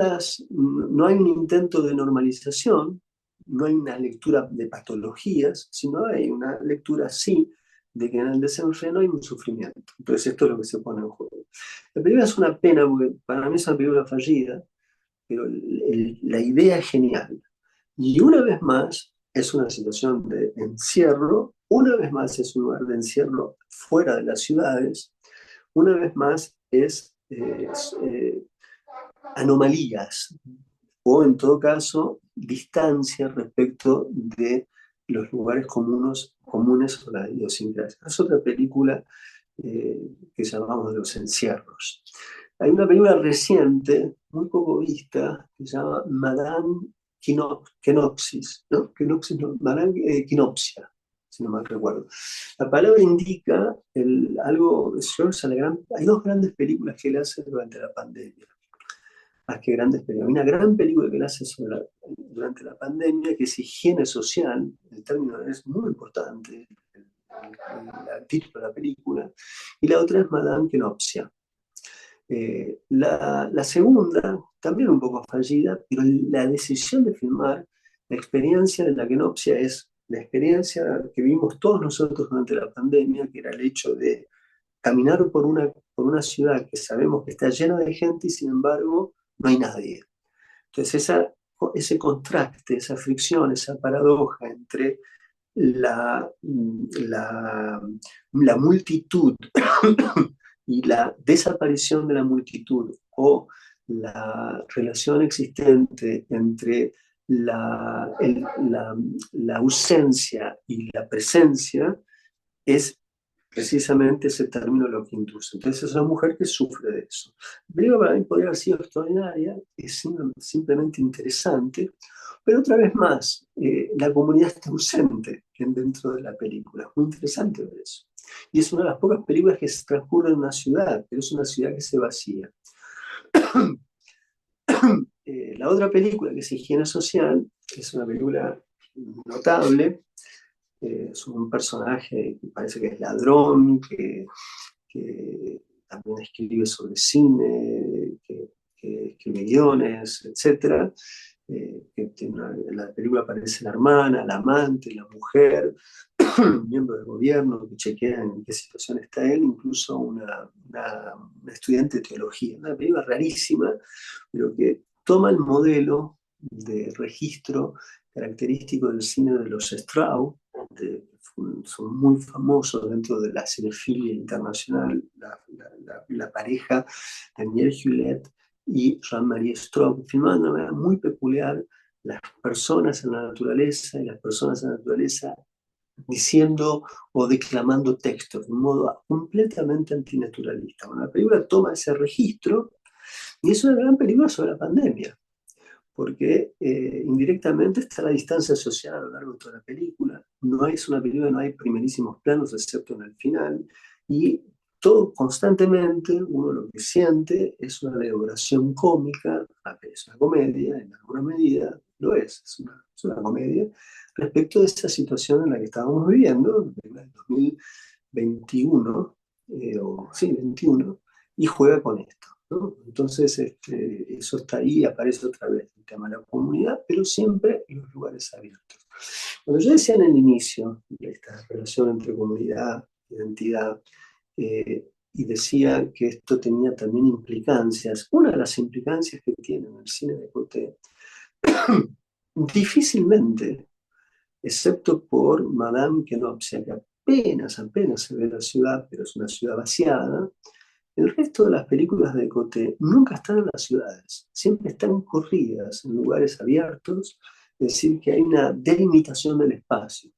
hay un intento de normalización, no hay una lectura de patologías, sino hay una lectura, sí, de que en el desenfreno hay un sufrimiento. Entonces esto es lo que se pone en juego. La película es una pena porque para mí es una película fallida, pero la idea es genial. Y una vez más es una situación de encierro, una vez más es un lugar de encierro fuera de las ciudades, una vez más es anomalías o en todo caso distancia respecto de los lugares comunes o la idiosincrasia. Es otra película que llamamos de los encierros. Hay una película reciente, muy poco vista, que se llama Madame Kenopsis, ¿no? Kenopsis, no, Madame Quinopsia, si no mal recuerdo. La palabra indica algo, hay dos grandes películas que él hace durante la pandemia. Más que grandes películas. Hay una gran película que él hace durante la pandemia, que es Higiene Social, el término es muy importante, el título de la película, y la otra es Madame Kenopsia. La segunda, también un poco fallida, pero la decisión de filmar la experiencia de la Kenopsia es la experiencia que vimos todos nosotros durante la pandemia, que era el hecho de caminar por una ciudad que sabemos que está llena de gente y sin embargo no hay nadie. Entonces ese contraste, esa fricción, esa paradoja entre la multitud y la desaparición de la multitud o la relación existente entre la ausencia y la presencia es precisamente ese término lo que induce. Entonces es una mujer que sufre de eso. Pero para mí podría haber sido extraordinaria, es simplemente interesante, pero otra vez más, la comunidad está ausente dentro de la película. Es muy interesante ver eso. Y es una de las pocas películas que se transcurre en una ciudad, pero es una ciudad que se vacía. La otra película, que es Higiene Social, es una película notable, es un personaje que parece que es ladrón, que también escribe sobre cine, que escribe guiones, etc. En la película aparece la hermana, la amante, la mujer, un miembro del gobierno que chequea en qué situación está él, incluso una estudiante de teología. Una película rarísima, pero que toma el modelo de registro característico del cine de los Strauss, son muy famosos dentro de la cinefilia internacional, la pareja Daniel Hewlett y Jean-Marie Straub, filmando de una manera muy peculiar las personas en la naturaleza y las personas en la naturaleza diciendo o declamando textos de un modo completamente antinaturalista. Bueno, la película toma ese registro y es una gran película sobre la pandemia, porque indirectamente está la distancia social a lo largo de toda la película. No es una película, no hay primerísimos planos, excepto en el final, y todo constantemente uno lo que siente es una elaboración cómica, es una comedia, en alguna medida lo es una comedia, respecto de esa situación en la que estábamos viviendo, en el 2021, sí, 21, y juega con esto, ¿no? Entonces, eso está ahí, aparece otra vez el tema de la comunidad, pero siempre en los lugares abiertos. Cuando yo decía en el inicio de esta relación entre comunidad, identidad, y decía que esto tenía también implicancias, una de las implicancias que tiene en el cine de Coté, difícilmente, excepto por Madame Kenopsia, que apenas se ve la ciudad, pero es una ciudad vaciada. El resto de las películas de Coté nunca están en las ciudades, siempre están corridas en lugares abiertos, es decir, que hay una delimitación del espacio.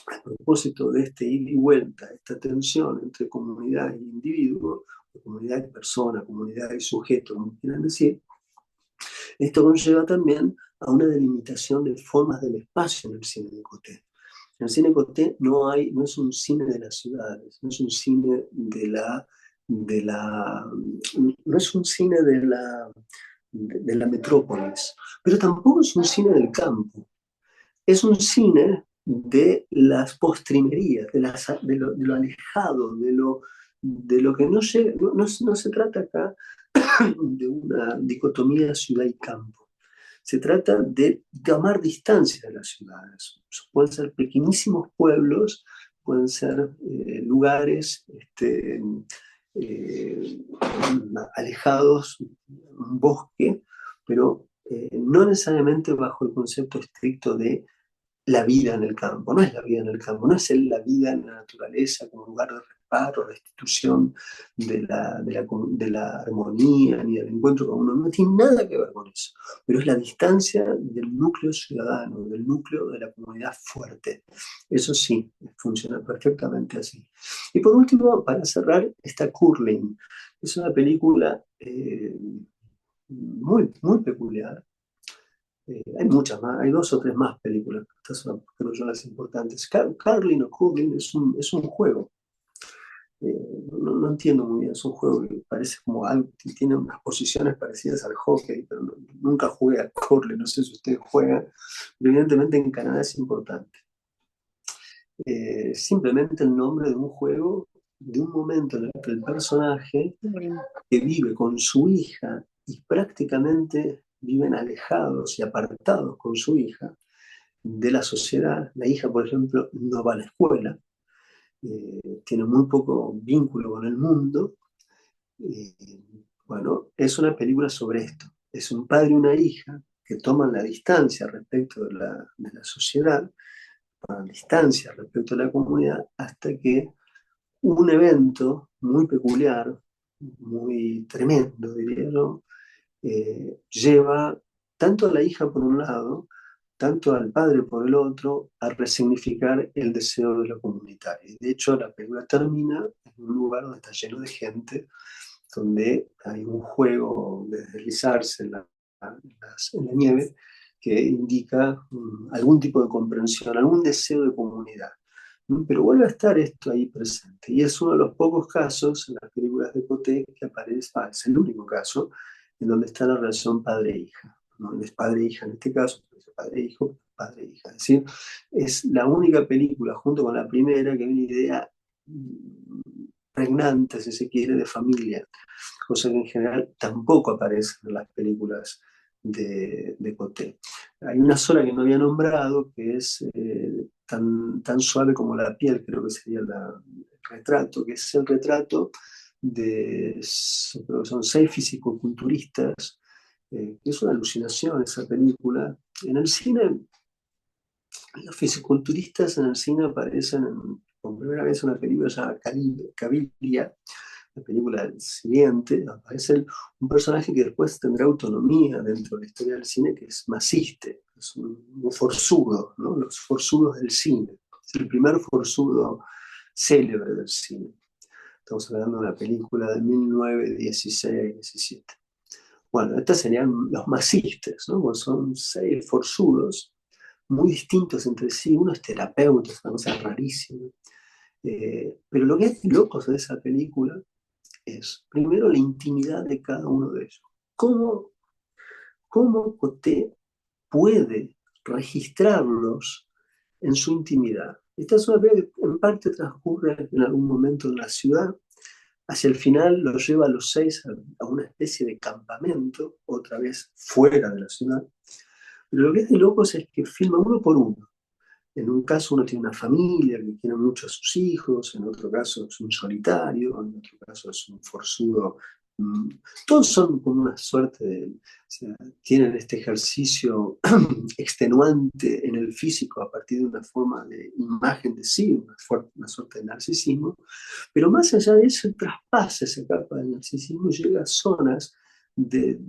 A propósito de este ida y vuelta, esta tensión entre comunidad y individuo, o comunidad y persona, comunidad y sujeto, como quieran decir, esto conlleva también a una delimitación de formas del espacio en el cine de Coté. En el cine Coté no es un cine de las ciudades, no es un cine no es un cine de la metrópolis, pero tampoco es un cine del campo. Es un cine de las postrimerías, de lo alejado, de lo que no se trata acá de una dicotomía ciudad y campo. Se trata de tomar distancia de las ciudades. Pueden ser pequeñísimos pueblos, pueden ser lugares eh, alejados, un bosque, pero no necesariamente bajo el concepto estricto de la vida en el campo. No es la vida en el campo, no es la vida en la naturaleza como lugar de reparo, restitución de la armonía ni del encuentro con uno. No tiene nada que ver con eso. Pero es la distancia del núcleo ciudadano, del núcleo de la comunidad fuerte. Eso sí, funciona perfectamente así. Y por último, para cerrar, está Curling. Es una película muy peculiar. Hay muchas más, hay dos o tres más películas, estas son, creo yo, las importantes. Carlin o Curling es un juego. No entiendo muy bien, es un juego que parece como algo, tiene unas posiciones parecidas al hockey, pero nunca jugué a Curling, no sé si ustedes juegan, pero evidentemente en Canadá es importante. Simplemente el nombre de un juego, de un momento en el que el personaje que vive con su hija y prácticamente viven alejados y apartados con su hija de la sociedad. La hija, por ejemplo, no va a la escuela. tiene muy poco vínculo con el mundo. Eh, bueno, es una película sobre esto. Es un padre y una hija que toman la distancia respecto de la sociedad, toman distancia respecto a la comunidad, hasta que un evento muy peculiar, muy tremendo, diría yo, lleva tanto a la hija por un lado, tanto al padre por el otro, a resignificar el deseo de lo comunitario. Y de hecho, la película termina en un lugar donde está lleno de gente, donde hay un juego de deslizarse en la nieve que indica algún tipo de comprensión, algún deseo de comunidad. Pero vuelve a estar esto ahí presente. Y es uno de los pocos casos en las películas de Coté que aparece, es el único caso, en donde está la relación padre-hija. No es padre-hija en este caso, pero es padre-hijo, padre-hija. Es decir, es la única película, junto con la primera, que tiene una idea pregnante, si se quiere, de familia, cosa que en general tampoco aparece en las películas de Coté. Hay una sola que no había nombrado, que es tan suave como la piel, creo que sería el retrato, que es el retrato de, creo que son 6 fisicoculturistas, que es una alucinación esa película. En el cine, los fisiculturistas en el cine aparecen por primera vez en una película llamada Cabilia, la película siguiente, aparece un personaje que después tendrá autonomía dentro de la historia del cine, que es Maciste, es un forzudo, ¿no? Los forzudos del cine. Es el primer forzudo célebre del cine. Estamos hablando de una película de 1916-17. Bueno, estos serían los macistes, ¿no? Pues son 6 forzudos muy distintos entre sí. Uno es terapeuta, es una cosa rarísima. Pero lo que es loco de esa película es, primero, la intimidad de cada uno de ellos. ¿Cómo, cómo Coté puede registrarlos en su intimidad? Esta es una película que en parte transcurre en algún momento en la ciudad. Hacia el final los lleva a los 6 a una especie de campamento, otra vez fuera de la ciudad. Pero lo que es de locos es que filma uno por uno. En un caso uno tiene una familia que quiere mucho a sus hijos, en otro caso es un solitario, en otro caso es un forzudo. Mm, Todos son como una suerte de, o sea, tienen este ejercicio extenuante en el físico a partir de una forma de imagen de sí, una suerte de narcisismo, pero más allá de eso, traspasa esa capa del narcisismo y llega a zonas de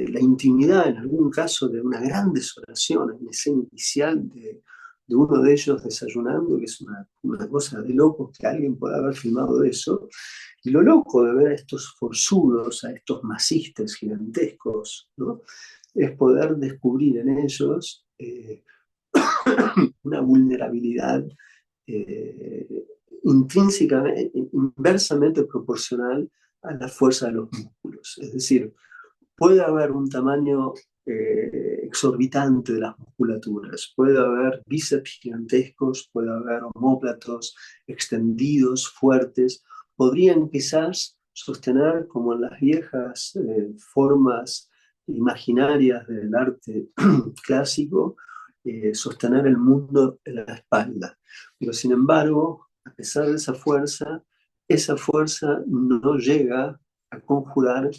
la intimidad, en algún caso de una gran desolación, en la escena inicial de uno de ellos desayunando, que es una cosa de locos que alguien pueda haber filmado eso. Y lo loco de ver a estos forzudos, a estos masistas gigantescos, ¿no? Es poder descubrir en ellos una vulnerabilidad eh, intrínsecamente, inversamente proporcional a la fuerza de los músculos. Es decir, puede haber un tamaño exorbitante de las musculaturas, puede haber bíceps gigantescos, puede haber omóplatos extendidos, fuertes, podrían quizás sostener como en las viejas formas imaginarias del arte clásico, sostener el mundo en la espalda. Pero sin embargo, a pesar de esa fuerza no llega a conjurar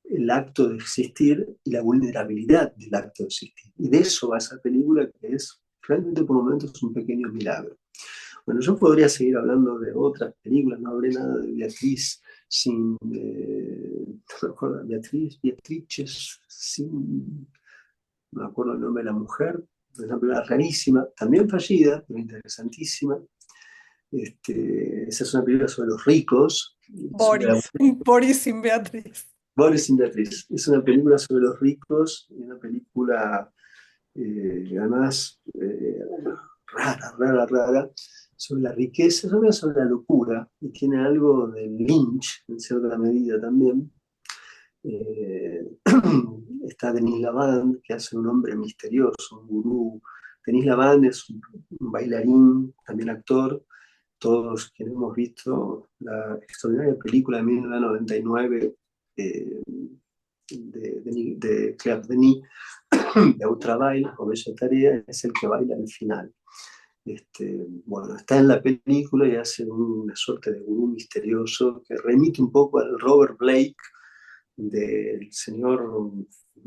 el acto de existir y la vulnerabilidad del acto de existir. Y de eso va esa película que es realmente por momentos un pequeño milagro. Bueno, yo podría seguir hablando de otras películas, no hablé nada de Beatriz sin, no me acuerdo, Beatrices sin, no me acuerdo el nombre de la mujer, es una película rarísima, también fallida, pero interesantísima. Esa es una película sobre los ricos, sobre la Boris, Boris sin Beatriz. Boris y Beatriz. Es una película sobre los ricos, una película además rara, sobre la riqueza, sobre la locura, y tiene algo de Lynch en cierta medida también. Eh, Está Denis Lavand, que hace un hombre misterioso, un gurú. Denis Lavand es un bailarín, también actor. Todos quienes hemos visto la extraordinaria película de 1999 eh, de Claire Denis, de Ultrabail o Bella Tarea, es el que baila al final. Bueno, está en la película y hace una suerte de gurú misterioso que remite un poco al Robert Blake del señor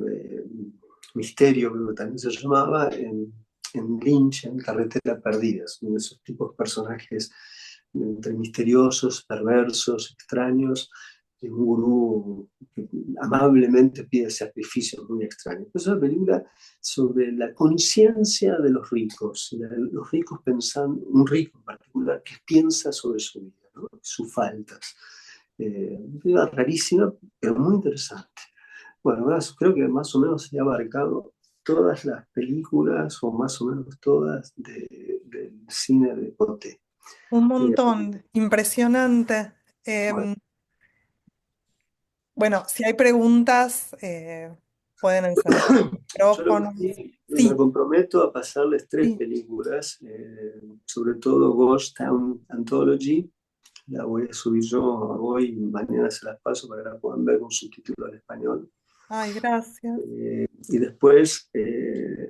eh, Misterio, creo que también se llamaba, en Lynch, en Carretera Perdida. Son esos tipos de personajes entre misteriosos, perversos, extraños, y un gurú que amablemente pide sacrificios muy extraños. Es una película sobre la conciencia de los ricos, los ricos pensando, un rico en particular, que piensa sobre su vida, ¿no? Sus faltas. Una rarísima, pero muy interesante. Bueno, ahora creo que más o menos se ha abarcado todas las películas, o más o menos todas, del cine de Poté. Un Eh, montón, impresionante. bueno, Em, bueno, si hay preguntas, pueden encender yo lo que micrófonos. sí me Sí, comprometo a pasarles tres sí. películas, sobre todo Ghost Town Anthology. La voy a subir yo hoy, mañana se las paso para que la puedan ver con subtítulo al español. Ay, gracias. Y después, eh,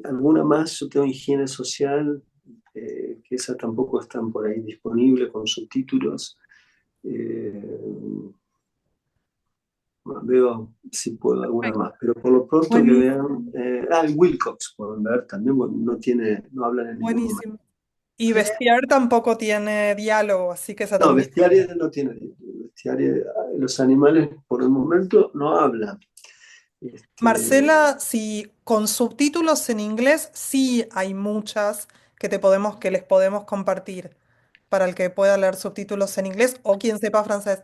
alguna más, yo tengo Higiene Social, que esa tampoco están por ahí disponible con subtítulos. Eh, bueno, veo si puedo alguna Perfecto. más, pero por lo pronto que vean. Buenísimo, Wilcox pueden ver también, bueno, no hablan en ningún momento. buenísimo. Y Bestiar tampoco tiene diálogo, así que esa No, también. bestiario no tiene. Bestiario, los animales por el momento no hablan. Este, Marcela, si con subtítulos en inglés, sí hay muchas que les podemos compartir para el que pueda leer subtítulos en inglés o quien sepa francés.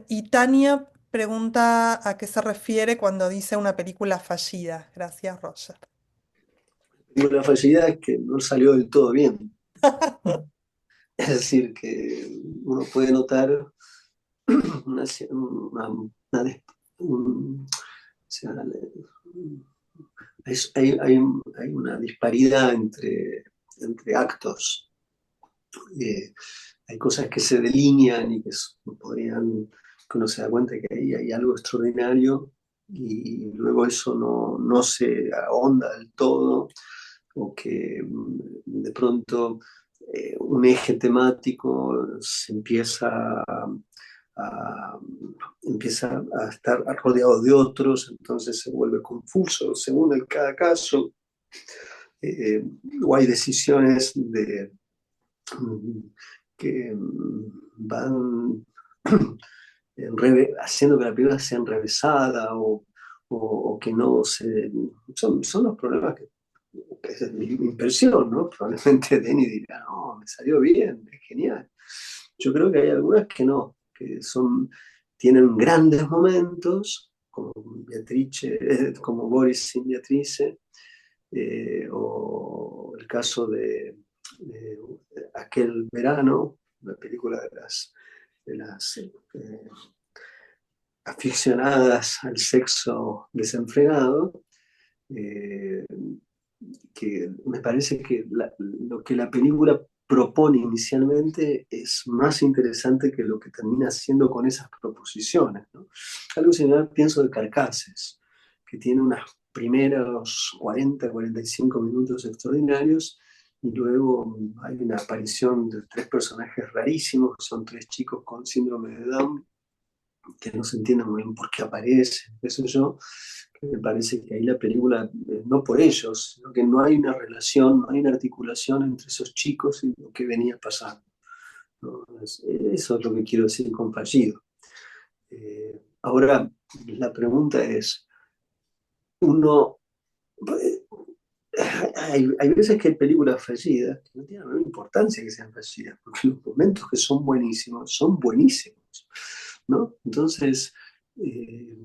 Y Tania pregunta a qué se refiere cuando dice una película fallida. Gracias, Roger. la facilidad es que no salió del todo bien. Es decir, que uno puede notar una, una o sea, hay una disparidad entre actos. Eh, hay cosas que se delinean y que que uno se da cuenta que ahí hay algo extraordinario y luego eso no se ahonda del todo, o que de pronto un eje temático se a- empieza a estar rodeado de otros, entonces se vuelve confuso según el cada caso, o hay decisiones que van haciendo que la película sea enrevesada o que no se... Son los problemas que es mi impresión, ¿no? Probablemente Denny dirá, no, me salió bien, es genial. Yo creo que hay algunas que no, tienen grandes momentos, como Beatrice, como Boris sin Beatrice, o el caso de Aquel Verano, una película de las aficionadas al sexo desenfrenado, eh, que me parece que lo que la película propone inicialmente es más interesante que lo que termina haciendo con esas proposiciones, ¿no? Algo similar pienso de Carcasses, que tiene unos primeros 40-45 minutos extraordinarios y luego hay una aparición de tres personajes rarísimos, que son tres chicos con síndrome de Down, que no se entiende muy bien por qué aparecen, eso yo, que me parece que ahí la película, no por ellos, sino que no hay una relación, no hay una articulación entre esos chicos y lo que venía pasando, ¿no? Eso es lo que quiero decir con fallido. Ahora, la pregunta es, uno, hay veces que hay películas fallidas que no tienen la menor importancia que sean fallidas, porque los momentos que son buenísimos, ¿no? Entonces, eh,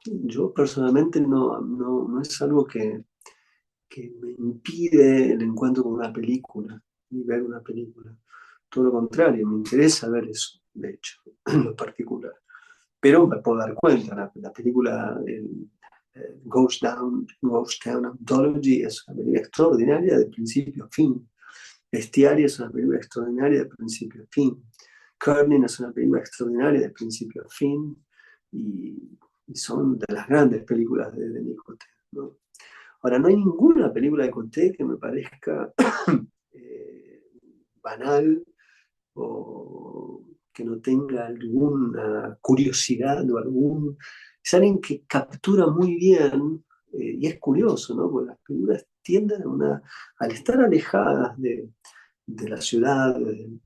yo personalmente no es algo que me impide el encuentro con una película y ver una película. Todo lo contrario, me interesa ver eso, de hecho, en lo particular. Pero me puedo dar cuenta, la película Ghost Town Anthology es una película extraordinaria de principio a fin. Bestiario es una película extraordinaria de principio a fin. Kerning es una película extraordinaria de principio a fin. Y son de las grandes películas de Nicotero, ¿no? Ahora, no hay ninguna película de Coté que me parezca banal o que no tenga alguna curiosidad o algún... Es alguien que captura muy bien, y es curioso, ¿no? Porque las películas tienden al estar alejadas de la ciudad,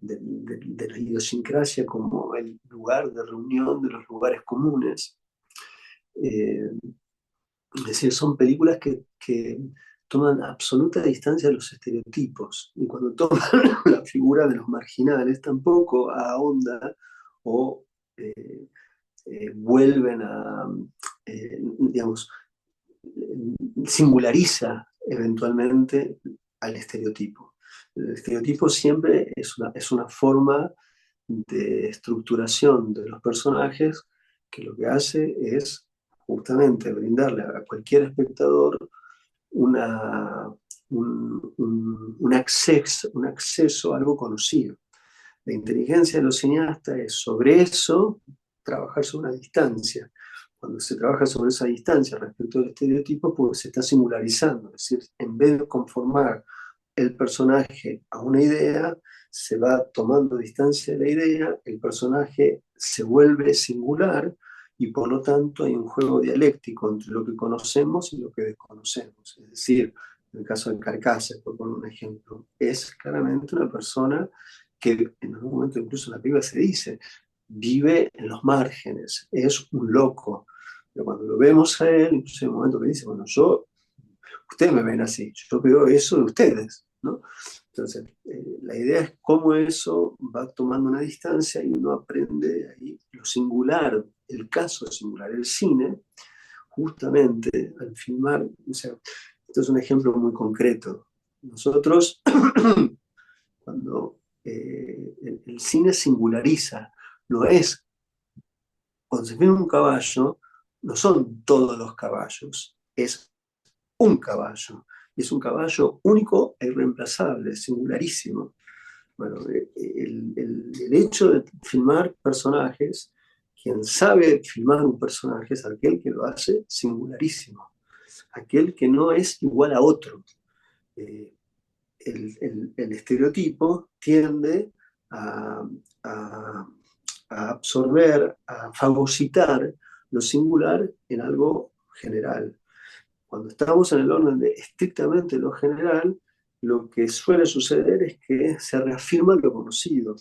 de la idiosincrasia como el lugar de reunión de los lugares comunes. Eh, es decir, son películas que toman absoluta distancia de los estereotipos. Y cuando toman la figura de los marginales, tampoco ahonda o vuelven a, digamos, singulariza eventualmente al estereotipo. El estereotipo siempre es una forma de estructuración de los personajes que lo que hace es justamente brindarle a cualquier espectador una, un acceso a algo conocido. La inteligencia de los cineastas es sobre eso trabajar sobre una distancia. Cuando se trabaja sobre esa distancia respecto al estereotipo, pues se está singularizando. Es decir, en vez de conformar el personaje a una idea, se va tomando distancia de la idea, el personaje se vuelve singular y por lo tanto hay un juego dialéctico entre lo que conocemos y lo que desconocemos. Es decir, en el caso de Carcasses, por poner un ejemplo, es claramente una persona que en algún momento incluso en la película se dice, vive en los márgenes, es un loco. Pero cuando lo vemos a él, incluso hay un momento que dice, bueno, ustedes me ven así, yo veo eso de ustedes, ¿no? Entonces, la idea es cómo eso va tomando una distancia y uno aprende ahí lo singular, el caso singular, el cine, justamente al filmar, o sea, esto es un ejemplo muy concreto. Nosotros, cuando el cine singulariza, no es, cuando se filma un caballo, no son todos los caballos, es un caballo. Y es un caballo único e irreemplazable, singularísimo. Bueno, el hecho de filmar personajes, quien sabe filmar un personaje es aquel que lo hace singularísimo, aquel que no es igual a otro. Eh, el estereotipo tiende a, a, a absorber, a fagocitar lo singular en algo general. Cuando estamos en el orden de estrictamente lo general, lo que suele suceder es que se reafirma lo conocido.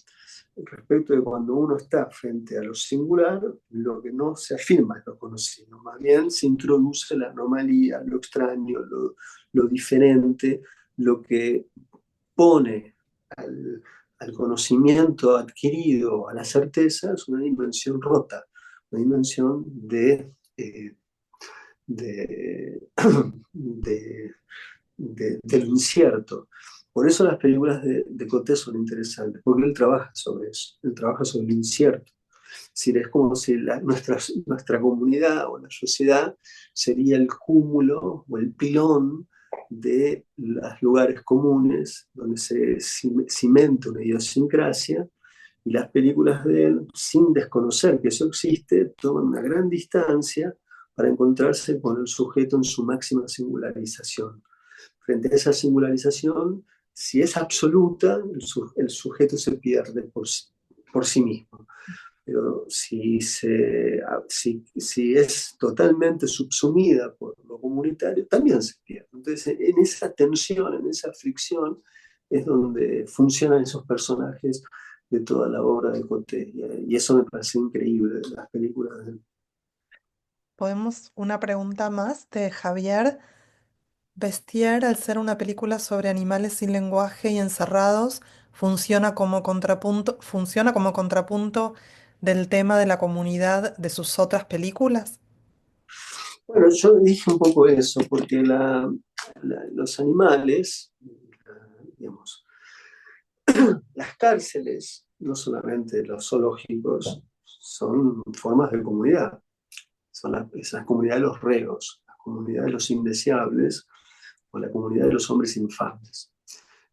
Respecto de cuando uno está frente a lo singular, lo que no se afirma es lo conocido, más bien se introduce la anomalía, lo extraño, lo diferente, lo que pone al conocimiento adquirido, a la certeza, es una dimensión rota, una dimensión de, de, de lo incierto. Por eso las películas de Coté son interesantes, porque él trabaja sobre eso, él trabaja sobre lo incierto. Es decir, es como si nuestra comunidad o la sociedad sería el cúmulo o el pilón de los lugares comunes donde se cimenta una idiosincrasia y las películas de él, sin desconocer que eso existe, toman una gran distancia para encontrarse con el sujeto en su máxima singularización. Frente a esa singularización, si es absoluta, el sujeto se pierde por sí mismo. Pero si es totalmente subsumida por lo comunitario, también se pierde. Entonces, en esa tensión, en esa fricción, es donde funcionan esos personajes de toda la obra de Coté. Y eso me parece increíble, las películas de... Podemos una pregunta más de Javier. Bestiar, al ser una película sobre animales sin lenguaje y encerrados, funciona como contrapunto del tema de la comunidad de sus otras películas. Bueno, yo dije un poco eso, porque los animales, digamos, las cárceles, no solamente los zoológicos, son formas de comunidad. Son esas comunidades de los reos, la comunidad de los indeseables o la comunidad de los hombres infames,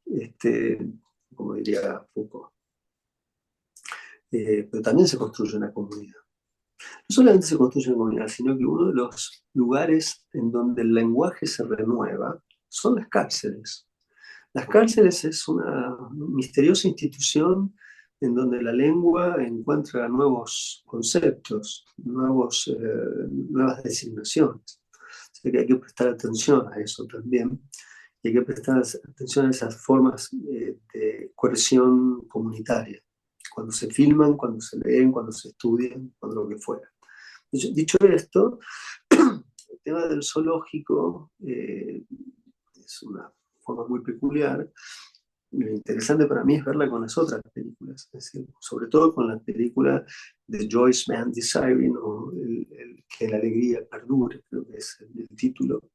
este, como diría Foucault. Pero también se construye una comunidad. No solamente se construye en comunidad, sino que uno de los lugares en donde el lenguaje se renueva son las cárceles. Las cárceles es una misteriosa institución en donde la lengua encuentra nuevos conceptos, nuevas designaciones. O sea que hay que prestar atención a eso también. Y hay que prestar atención a esas formas de coerción comunitaria, cuando se filman, cuando se leen, cuando se estudian, cuando lo que fuera. Dicho esto, el tema del zoológico es una forma muy peculiar. Lo interesante para mí es verla con las otras películas, es decir, sobre todo con la película de Joyce Mann Desiring, o Que la alegría perdure, creo que es el título.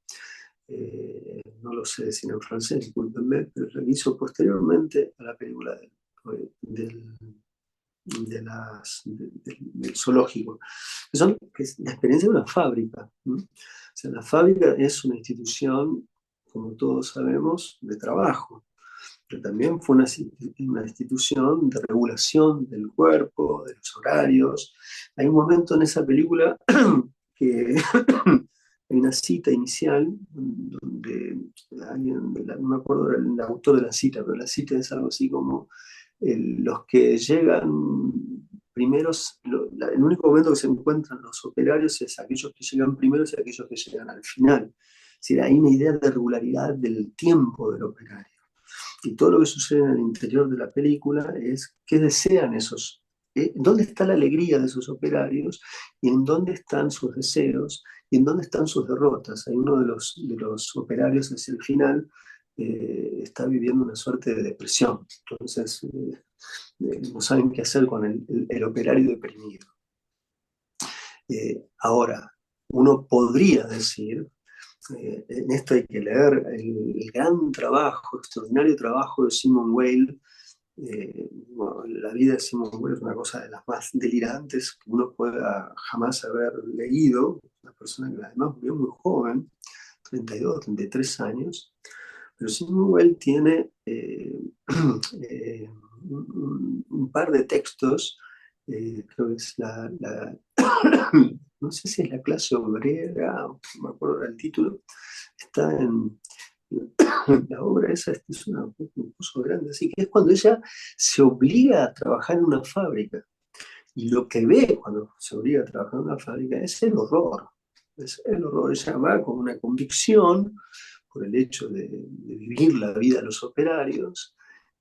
No lo sé decir en francés, discúlpenme, pero la hizo posteriormente a la película del, del zoológico, que es la experiencia de una fábrica, ¿no? O sea, la fábrica es una institución, como todos sabemos, de trabajo, pero también fue una institución de regulación del cuerpo, de los horarios. Hay un momento en esa película que hay una cita inicial donde alguien, no me acuerdo el autor de la cita, pero la cita es algo así como los que llegan primeros, el único momento que se encuentran los operarios es aquellos que llegan primeros y aquellos que llegan al final. Es decir, hay una idea de regularidad del tiempo del operario. Y todo lo que sucede en el interior de la película es qué desean esos, dónde está la alegría de esos operarios y en dónde están sus deseos y en dónde están sus derrotas. Hay uno de los operarios hacia el final está viviendo una suerte de depresión. Entonces, no saben qué hacer con el operario deprimido. Ahora, uno podría decir, en esto hay que leer el gran trabajo, extraordinario trabajo de Simone Weil. Bueno, la vida de Simone Weil es una cosa de las más delirantes que uno pueda jamás haber leído. Una persona que además murió muy joven, 32, 33 años. Pero Simone Weil tiene un par de textos, creo que es no sé si es la clase obrera, no me acuerdo el título, está en la obra esa, es un curso grande, así que es cuando ella se obliga a trabajar en una fábrica. Y lo que ve cuando se obliga a trabajar en una fábrica es el horror. Es el horror. Ella va con una convicción por el hecho de vivir la vida de los operarios,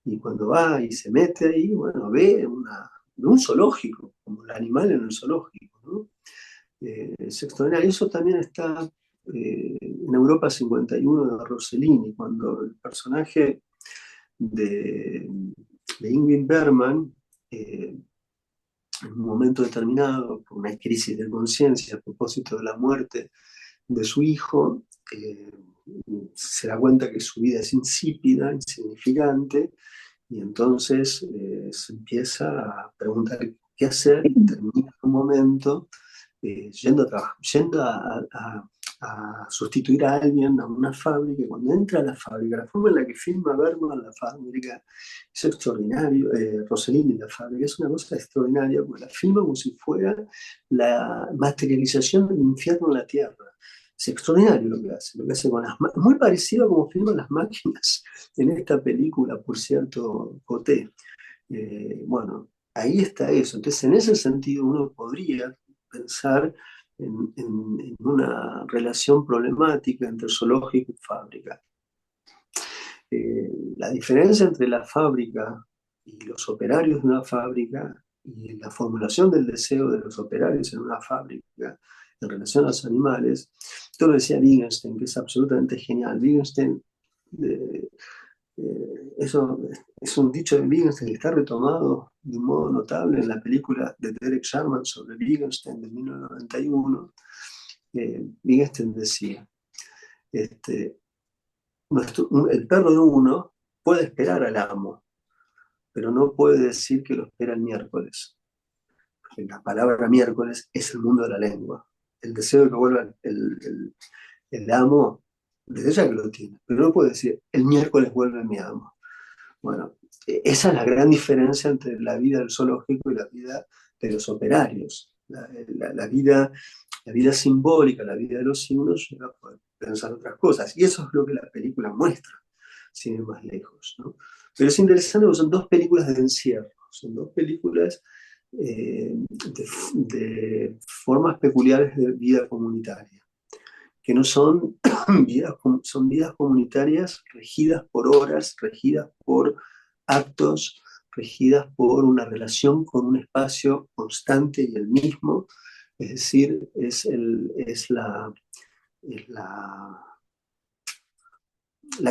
y cuando va y se mete ahí, bueno, ve un zoológico, como el animal en el zoológico, ¿no? Es extraordinario. Eso también está en Europa 51 de Rossellini, cuando el personaje de Ingrid Bergman, en un momento determinado, por una crisis de conciencia a propósito de la muerte de su hijo, se da cuenta que su vida es insípida, insignificante, y entonces se empieza a preguntar qué hacer, y termina en un momento yendo a trabajar, yendo a sustituir a alguien a una fábrica. Y cuando entra a la fábrica, la forma en la que filma Bergman la fábrica es extraordinario. Rossellini la fábrica es una cosa extraordinaria, porque la filma como si fuera la materialización del infierno en la tierra. Es extraordinario lo que hace con las máquinas, muy parecido a como filman las máquinas en esta película, por cierto, Coté. Bueno, ahí está eso. Entonces, en ese sentido, uno podría pensar en una relación problemática entre zoológico y fábrica. La diferencia entre la fábrica y los operarios de una fábrica, y la formulación del deseo de los operarios en una fábrica en relación a los animales, esto lo decía Wittgenstein, que es absolutamente genial. Wittgenstein, eso es un dicho de Wittgenstein que está retomado de un modo notable en la película de Derek Sharman sobre Wittgenstein de 1991. Wittgenstein decía, el perro de uno puede esperar al amo, pero no puede decir que lo espera el miércoles. Porque la palabra miércoles es el mundo de la lengua. El deseo de que vuelva el amo, desde ya que lo tiene, pero no puede decir, el miércoles vuelve mi amo. Bueno, esa es la gran diferencia entre la vida del zoológico y la vida de los operarios. la vida simbólica, la vida de los signos, llega a poder pensar otras cosas. Y eso es lo que la película muestra, sin ir más lejos, ¿no? Pero es interesante porque son dos películas de encierro, son dos películas de formas peculiares de vida comunitaria, que no son son vidas comunitarias regidas por horas, regidas por actos, regidas por una relación con un espacio constante y el mismo, es decir, es la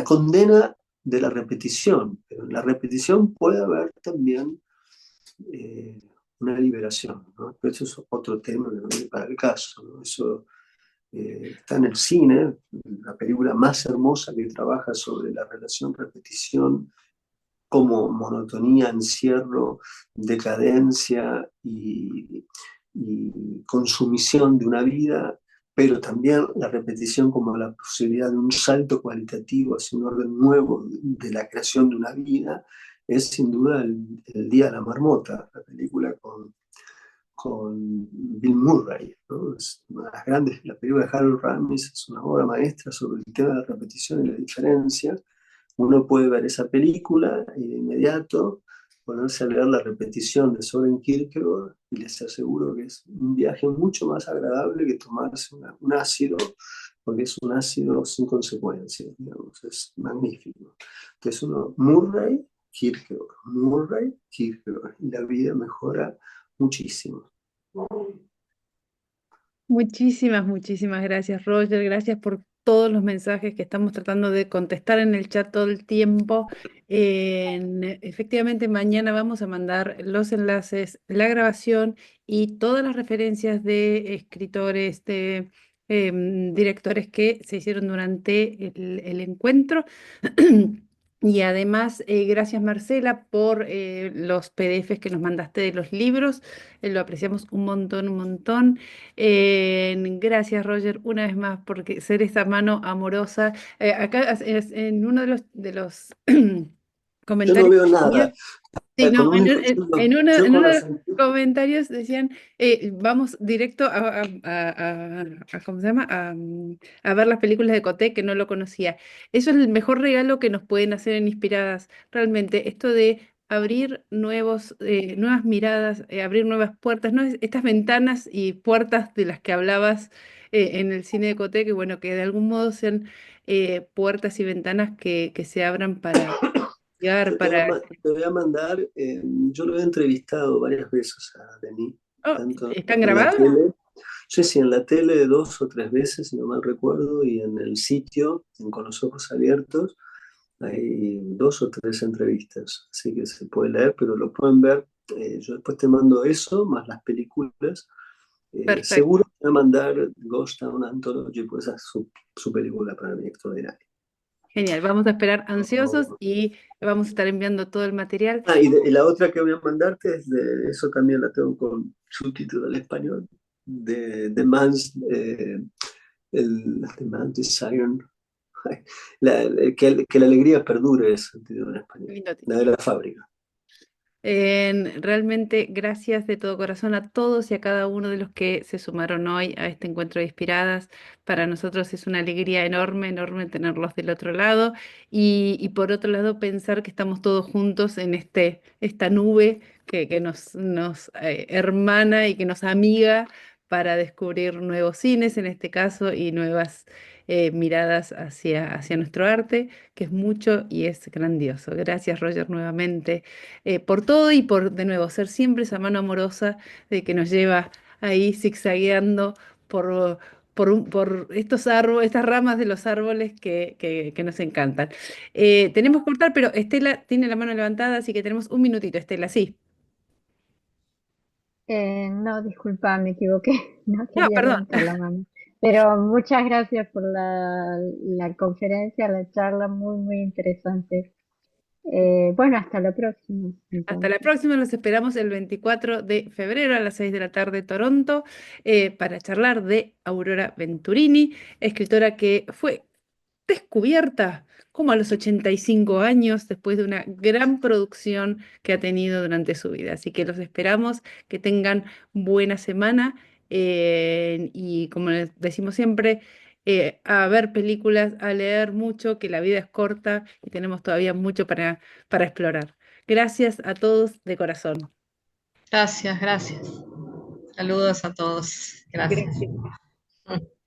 condena de la repetición, pero en la repetición puede haber también eh, una liberación, ¿no? Pero eso es otro tema que no viene para el caso, ¿no? Eso está en el cine, la película más hermosa que trabaja sobre la relación repetición como monotonía, encierro, decadencia y consumición de una vida, pero también la repetición como la posibilidad de un salto cualitativo hacia un orden nuevo de la creación de una vida, es sin duda el Día de la Marmota, la película con Bill Murray, ¿no? Es una de las grandes, la película de Harold Ramis es una obra maestra sobre el tema de la repetición y la diferencia. Uno puede ver esa película y de inmediato ponerse a leer la repetición de Soren Kierkegaard y les aseguro que es un viaje mucho más agradable que tomarse un ácido, porque es un ácido sin consecuencias, digamos, es magnífico. Entonces uno, Murray, Kierkegaard, y la vida mejora muchísimo. Muchísimas, muchísimas gracias, Roger. Gracias por todos los mensajes que estamos tratando de contestar en el chat todo el tiempo. Efectivamente, mañana vamos a mandar los enlaces, la grabación y todas las referencias de escritores, de directores que se hicieron durante el encuentro. Y además, gracias Marcela por los PDFs que nos mandaste de los libros. Lo apreciamos un montón, un montón. Gracias, Roger, una vez más, por ser esta mano amorosa. Acá en uno de los Yo no comentarios veo nada. decían, sí, Con no, un, yo en con uno de las los comentarios decían, vamos directo ¿cómo se llama? A ver las películas de Coté, que no lo conocía. Eso es el mejor regalo que nos pueden hacer en Inspiradas. Realmente, esto de abrir nuevas miradas, abrir nuevas puertas, ¿no? Estas ventanas y puertas de las que hablabas en el cine de Coté, que bueno, que de algún modo sean puertas y ventanas que se abran para llegar, Yo te voy a mandar, yo lo he entrevistado varias veces a Denis, Oh, tanto ¿están en la grabados? tele, sí, sí, en la tele dos o tres veces, si no mal recuerdo, y en el sitio, Con los ojos abiertos, hay dos o tres entrevistas, así que se puede leer, pero lo pueden ver. Yo después te mando eso, más las películas. Perfecto. Seguro te voy a mandar Ghost Town Anthology, pues esa es su película para mí extraordinaria. Genial. Vamos a esperar ansiosos y vamos a estar enviando todo el material. Y la otra que voy a mandarte es de eso también la tengo con subtítulo al español, de The Man's, The Man's Desire, que la alegría perdure es el título en español, Lindo la título. de la fábrica. Realmente gracias de todo corazón a todos y a cada uno de los que se sumaron hoy a este encuentro de inspiradas. Para nosotros es una alegría enorme, enorme tenerlos del otro lado y por otro lado pensar que estamos todos juntos en esta nube que nos hermana y que nos amiga para descubrir nuevos cines en este caso y nuevas miradas hacia nuestro arte, que es mucho y es grandioso. Gracias, Roger, nuevamente por todo y por, de nuevo, ser siempre esa mano amorosa de que nos lleva ahí zigzagueando por estos árboles, estas ramas de los árboles que nos encantan. Tenemos que cortar, pero Estela tiene la mano levantada, así que tenemos un minutito, Estela, sí. No, disculpa, me equivoqué, no No, quería perdón. levantar la mano. Pero muchas gracias por la conferencia, la charla, muy, muy interesante. Bueno, hasta la próxima, Hasta la entonces. próxima, los esperamos el 24 de febrero a las 6 de la tarde, Toronto, para charlar de Aurora Venturini, escritora que fue descubierta, como a los 85 años, después de una gran producción que ha tenido durante su vida. Así que los esperamos, que tengan buena semana y como les decimos siempre, a ver películas, a leer mucho, que la vida es corta y tenemos todavía mucho para explorar. Gracias a todos de corazón. Gracias, gracias. Saludos a todos. Gracias. Gracias.